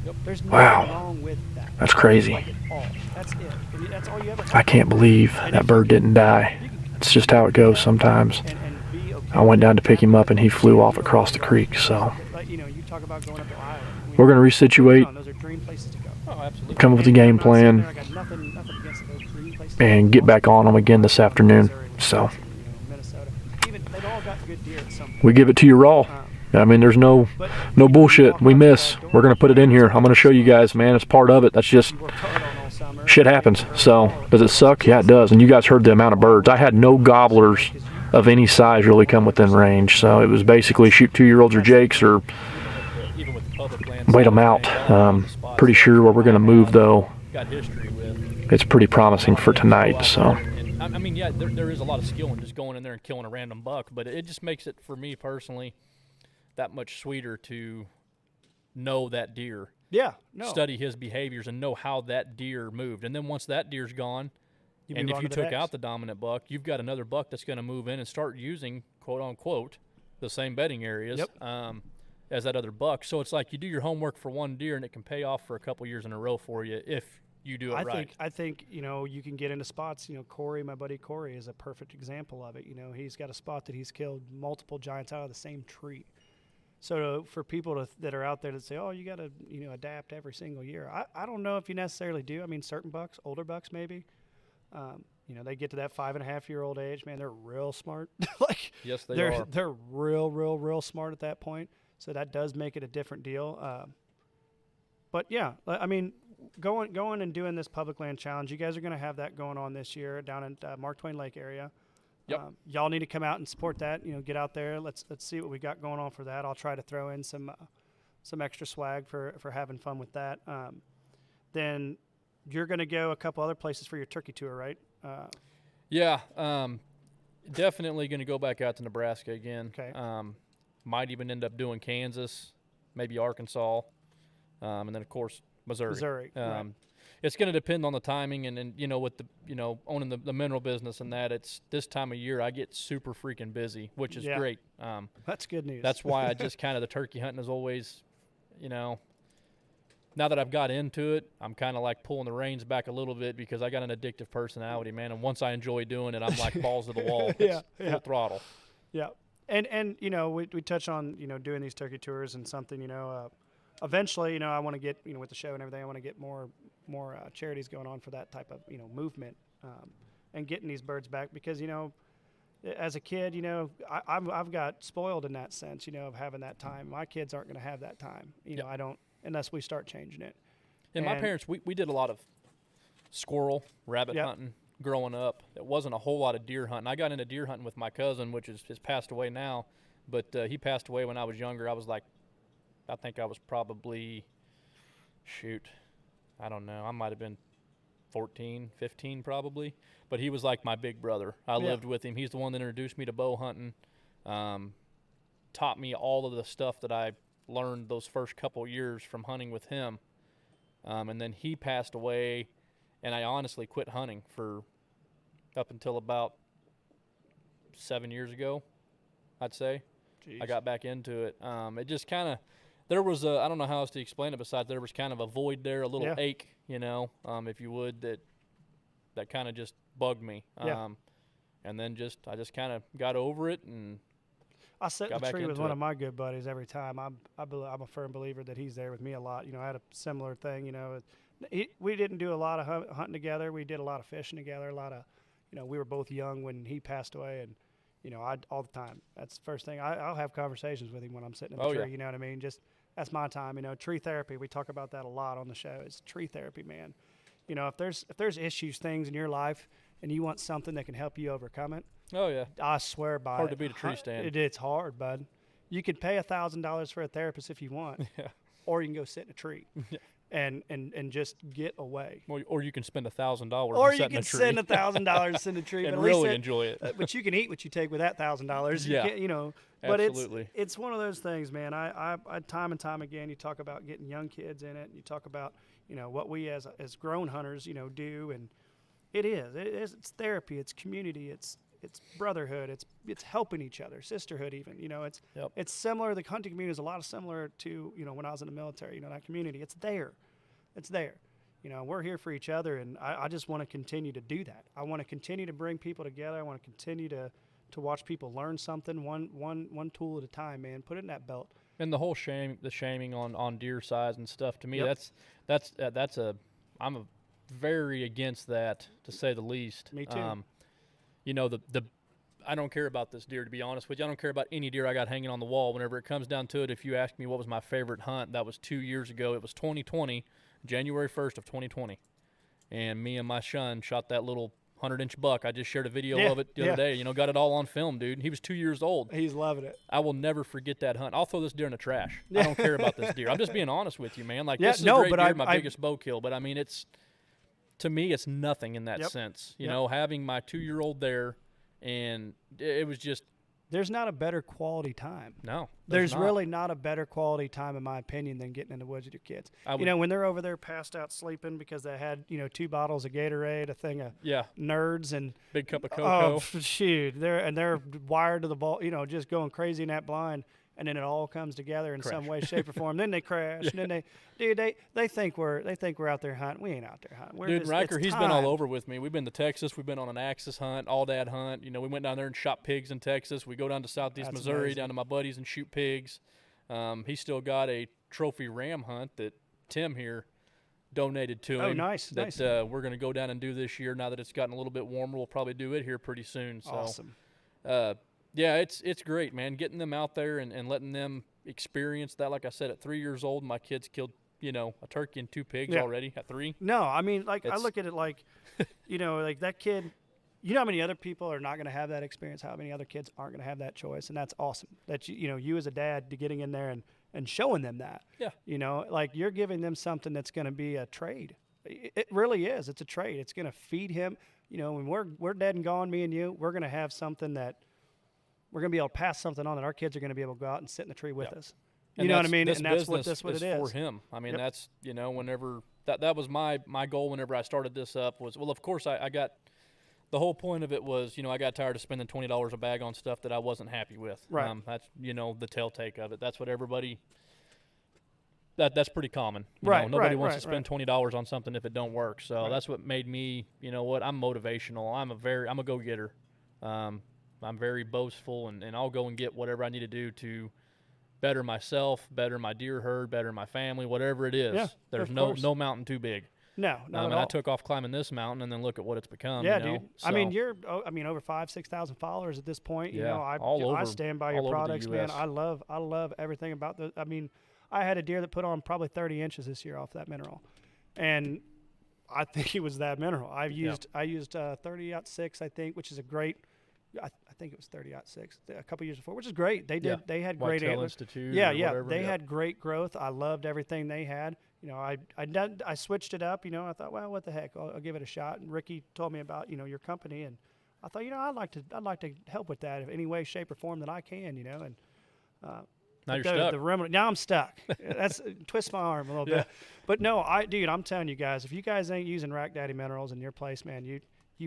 Yep. There's nothing Wow. wrong with that. That's crazy. Like at all. That's it. And that's all you ever I can't believe that bird didn't die. It's just how it goes sometimes. and be okay. I went down to pick him up and he flew off across the creek. So Like, you talk about going up to Iowa. we're going to resituate, Those are dream places to go. Oh, absolutely. come up with a game plan, I got nothing against those dream places. and get back on them again this afternoon. So Minnesota. Even they've all got good deer at some point. we give it to you raw. I mean, there's no bullshit. We miss. We're going to put it in here. I'm going to show you guys, man. It's part of it. That's just You worked hard on all summer. shit happens. So does it suck? Yeah, it does. And you guys heard the amount of birds. I had no gobblers of any size really come within range. So it was basically shoot 2-year-olds or jakes or Even with the public land wait side them of out. things, I like the spots Pretty that sure where we're going to move though, got history with. it's pretty promising for tonight. So And, I mean, yeah, there is a lot of skill in just going in there and killing a random buck, but it just makes it, for me personally, that much sweeter to know that deer, Yeah. No. study his behaviors, and know how that deer moved. And then once that deer's gone, You and move if on you to the took next. out the dominant buck, you've got another buck that's going to move in and start using, quote unquote, the same bedding areas as that other buck. So it's like you do your homework for one deer, and it can pay off for a couple years in a row for you if you do it right. I think you can get into spots. Corey, my buddy Corey, is a perfect example of it. He's got a spot that he's killed multiple giants out of the same tree. So for people that are out there that say, oh, you got to adapt every single year, I don't know if you necessarily do. I mean, certain bucks, older bucks maybe, they get to that 5.5-year-old age, man, they're real smart. Like Yes, they they're are. they're real smart at that point. So that does make it a different deal. But yeah, I mean, going and doing this public land challenge, you guys are going to have that going on this year down in Mark Twain Lake area. Yep. Y'all need to come out and support that. Get out there. Let's see what we got going on for that. I'll try to throw in some extra swag for having fun with that. Then you're going to go a couple other places for your turkey tour, right? Yeah, definitely going to go back out to Nebraska again. Okay. Might even end up doing Kansas, maybe Arkansas, and then of course Missouri. Right. It's going to depend on the timing, and with the owning the mineral business and that, it's this time of year I get super freaking busy, which is Yeah. great. That's good news. That's why I just kind of the turkey hunting is always, now that I've got into it, I'm kind of like pulling the reins back a little bit because I got an addictive personality, man. And once I enjoy doing it, I'm like balls to the wall. It's full throttle. Yeah. And we touch on, doing these turkey tours and something, eventually, I want to get, with the show and everything, I want to get more charities going on for that type of, movement and getting these birds back because, as a kid, I've got spoiled in that sense, of having that time. My kids aren't going to have that time. I don't, unless we start changing it. And my parents, we did a lot of squirrel, rabbit Yep. hunting growing up. It wasn't a whole lot of deer hunting. I got into deer hunting with my cousin, which has passed away now, but he passed away when I was younger. I think I was probably, I don't know. I might have been 14, 15 probably, but he was like my big brother. I lived with him. He's the one that introduced me to bow hunting, taught me all of the stuff that I learned those first couple years from hunting with him. And then he passed away, and I honestly quit hunting for up until about 7 years ago, I'd say. Jeez. I got back into it. It just kind of, There was I don't know how else to explain it besides there was kind of a void there, a little ache, if you would, that kind of just bugged me. And then I just kind of got over it and I sit in the tree with one of my good buddies every time. I'm a firm believer that he's there with me a lot. I had a similar thing. We didn't do a lot of hunting together. We did a lot of fishing together. A lot of, we were both young when he passed away, and I all the time. That's the first thing. I'll have conversations with him when I'm sitting in the tree. You know what I mean? Just that's my time. Tree therapy. We talk about that a lot on the show. It's tree therapy, man. If there's issues, things in your life, and you want something that can help you overcome it. Oh yeah. I swear by hard to beat a tree stand. It's hard, bud. You could pay $1,000 for a therapist if you want, or you can go sit in a tree. And just get away. Or you can spend $1,000. Or you can spend $1,000 to sit in a tree, and but really enjoy it. But you can eat what you take with that $1,000. Yeah, But absolutely. it's one of those things, man. I time and time again, you talk about getting young kids in it. And you talk about what we as grown hunters do, and it's therapy, it's community, it's brotherhood, it's helping each other, sisterhood even. It's similar. The hunting community is a lot similar to when I was in the military. That community, it's there. We're here for each other, and I just want to continue to do that. I want to continue to bring people together. I want to continue to watch people learn something one tool at a time, man. Put it in that belt. And the whole shaming on deer size and stuff, to me, I'm very against that, to say the least. Me too. I don't care about this deer, to be honest with you. I don't care about any deer I got hanging on the wall. Whenever it comes down to it, if you ask me what was my favorite hunt, that was 2 years ago. It was 2020, January 1st of 2020. And me and my son shot that little 100-inch buck. I just shared a video of it the other day. Got it all on film, dude. He was 2 years old. He's loving it. I will never forget that hunt. I'll throw this deer in the trash. I don't care about this deer. I'm just being honest with you, man. This is a great deer, my biggest bow kill. But, to me, it's nothing in that sense. Having my 2-year-old there, and it was just. There's not a better quality time. No. There's really not a better quality time, in my opinion, than getting in the woods with your kids. When they're over there passed out sleeping because they had, 2 bottles of Gatorade, a thing of nerds, and big cup of cocoa. Oh, shoot. They're wired to the ball, just going crazy in that blind. And then it all comes together in some way, shape, or form. Then they crash. And then they think we're out there hunting. We ain't out there hunting. Dude, Riker, he's been all over with me. We've been to Texas. We've been on an Axis hunt, all dad hunt. We went down there and shot pigs in Texas. We go down to Southeast Missouri, amazing. down to my buddies and shoot pigs. He's still got a trophy ram hunt that Tim here donated to him. Oh, nice. That we're going to go down and do this year. Now that it's gotten a little bit warmer, we'll probably do it here pretty soon. So, awesome. Yeah, it's great, man. Getting them out there and letting them experience that. Like I said, at 3 years old, my kids killed, a turkey and 2 pigs already at 3. No, I look at it like, like that kid. You know how many other people are not going to have that experience? How many other kids aren't going to have that choice? And that's awesome. That you as a dad, to getting in there and showing them that. Yeah. You're giving them something that's going to be a trade. It really is. It's a trade. It's going to feed him. When we're dead and gone, me and you, we're going to have something that. We're going to be able to pass something on that our kids are going to be able to go out and sit in the tree with us. You know what I mean? And that's what it is. For him. That's, whenever that was my goal whenever I started this up was, well, of course I got, the whole point of it was, I got tired of spending $20 a bag on stuff that I wasn't happy with. Right. That's, the telltake of it. That's what everybody, that's pretty common. Nobody wants to spend $20 on something if it don't work. So that's what made me, I'm motivational. I'm a go-getter. I'm very boastful, and I'll go and get whatever I need to do to better myself, better my deer herd, better my family, whatever it is. Yeah, there's no mountain too big. No, not at all. I took off climbing this mountain, and then look at what it's become. Yeah, dude. So, you're over 5,000-6,000 followers at this point. Yeah, I stand by your products, man. I love everything about the. I had a deer that put on probably 30 inches this year off that mineral, and I think it was that mineral. I used 30-06, I think, which is a great. I think it was 30-06 a couple years before, which is great. They did. They had great antlers. They had great growth. I loved everything they had. I switched it up. I thought, well, what the heck? I'll give it a shot. And Ricky told me about your company, and I thought, I'd like to help with that in any way, shape, or form that I can. And now you're stuck. Now I'm stuck. That's twist my arm a little bit. But no, I'm telling you guys, if you guys ain't using Rack Daddy Minerals in your place, man, you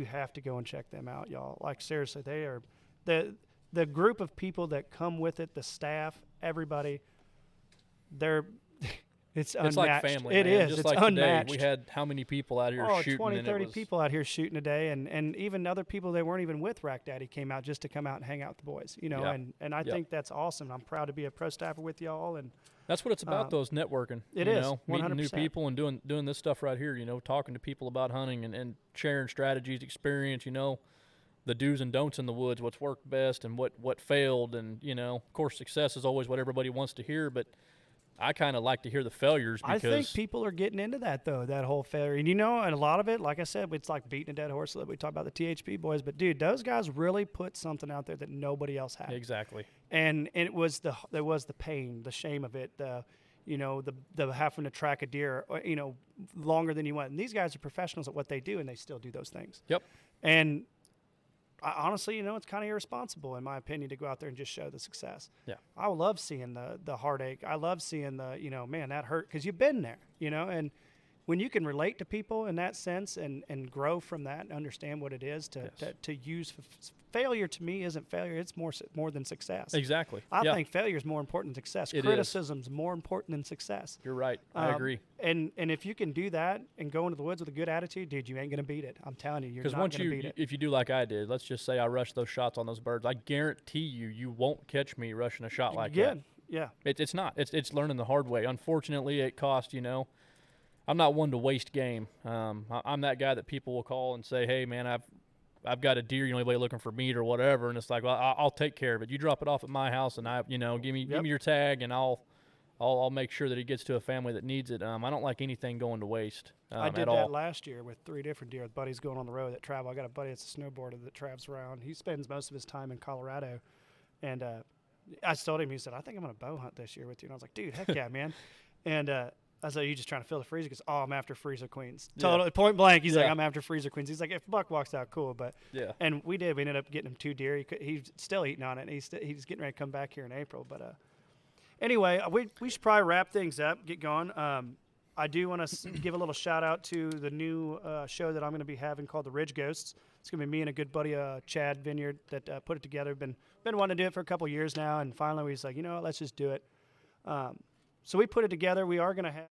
have to go and check them out, y'all. Like, seriously, they are the group of people that come with it, the staff, everybody. they're it's It's unmatched. like family. It man. is. Just It's like unmatched. today, we had how many people out here Oh, shooting? 20, and 30 it was, people out here shooting today, and even other people that weren't even with Rack Daddy came out just to come out and hang out with the boys, you know, Yeah. and I think that's awesome. I'm proud to be a pro staffer with y'all, and That's what it's about, though, is networking. it you is, know, meeting new 100%. people and doing this stuff right here. You know, talking to people about hunting and sharing strategies, experience. You know, the do's and don'ts in the woods, what's worked best and what failed, and you know, of course, success is always what everybody wants to hear, but I kind of like to hear the failures because I think people are getting into that, though, that whole failure. And, you know, and a lot of it, like I said, it's like beating a dead horse. We talk about the THP boys. But, dude, those guys really put something out there that nobody else had. exactly. And there was the pain, the shame of it, the having to track a deer, you know, longer than you want. And these guys are professionals at what they do, and they still do those things. Yep. And honestly, you know, it's kind of irresponsible, in my opinion, to go out there and just show the success. Yeah. I love seeing the heartache. I love seeing the, you know, man, that hurt because you've been there, you know, and when you can relate to people in that sense and grow from that and understand what it is to use failure, to me isn't failure. It's more than success. Exactly. I Yeah. think failure is more important than success. It is. Criticism's more important than success. You're right. I agree. And if you can do that and go into the woods with a good attitude, dude, you ain't gonna beat it. I'm telling you, you're Because not once gonna beat it. if you do like I did, let's just say I rushed those shots on those birds, I guarantee you won't catch me rushing a shot like that. Yeah. It's not. It's learning the hard way. Unfortunately, it cost, you know. I'm not one to waste game. I'm that guy that people will call and say, "Hey, man, I've got a deer. You know, anybody looking for meat or whatever?" And it's like, "Well, I'll take care of it. You drop it off at my house, and give me your tag, and I'll make sure that it gets to a family that needs it." I don't like anything going to waste. I did at that all. last year with 3 different deer with buddies going on the road that travel. I got a buddy that's a snowboarder that travels around. He spends most of his time in Colorado, and I told him, he said, "I think I'm gonna bow hunt this year with you." And I was like, "Dude, heck yeah, man!" And I said, "You just trying to fill the freezer?" Because I'm after freezer queens. Total point blank. He's like, "I'm after freezer queens." He's like, "If Buck walks out, cool." But and we did. We ended up getting him 2 deer. He's still eating on it. And he's getting ready to come back here in April. But anyway, we should probably wrap things up. Get going. I do want to give a little shout out to the new show that I'm going to be having called The Ridge Ghosts. It's going to be me and a good buddy, Chad Vineyard, that put it together. Been wanting to do it for a couple years now, and finally we was like, you know what, let's just do it. So we put it together. We are going to have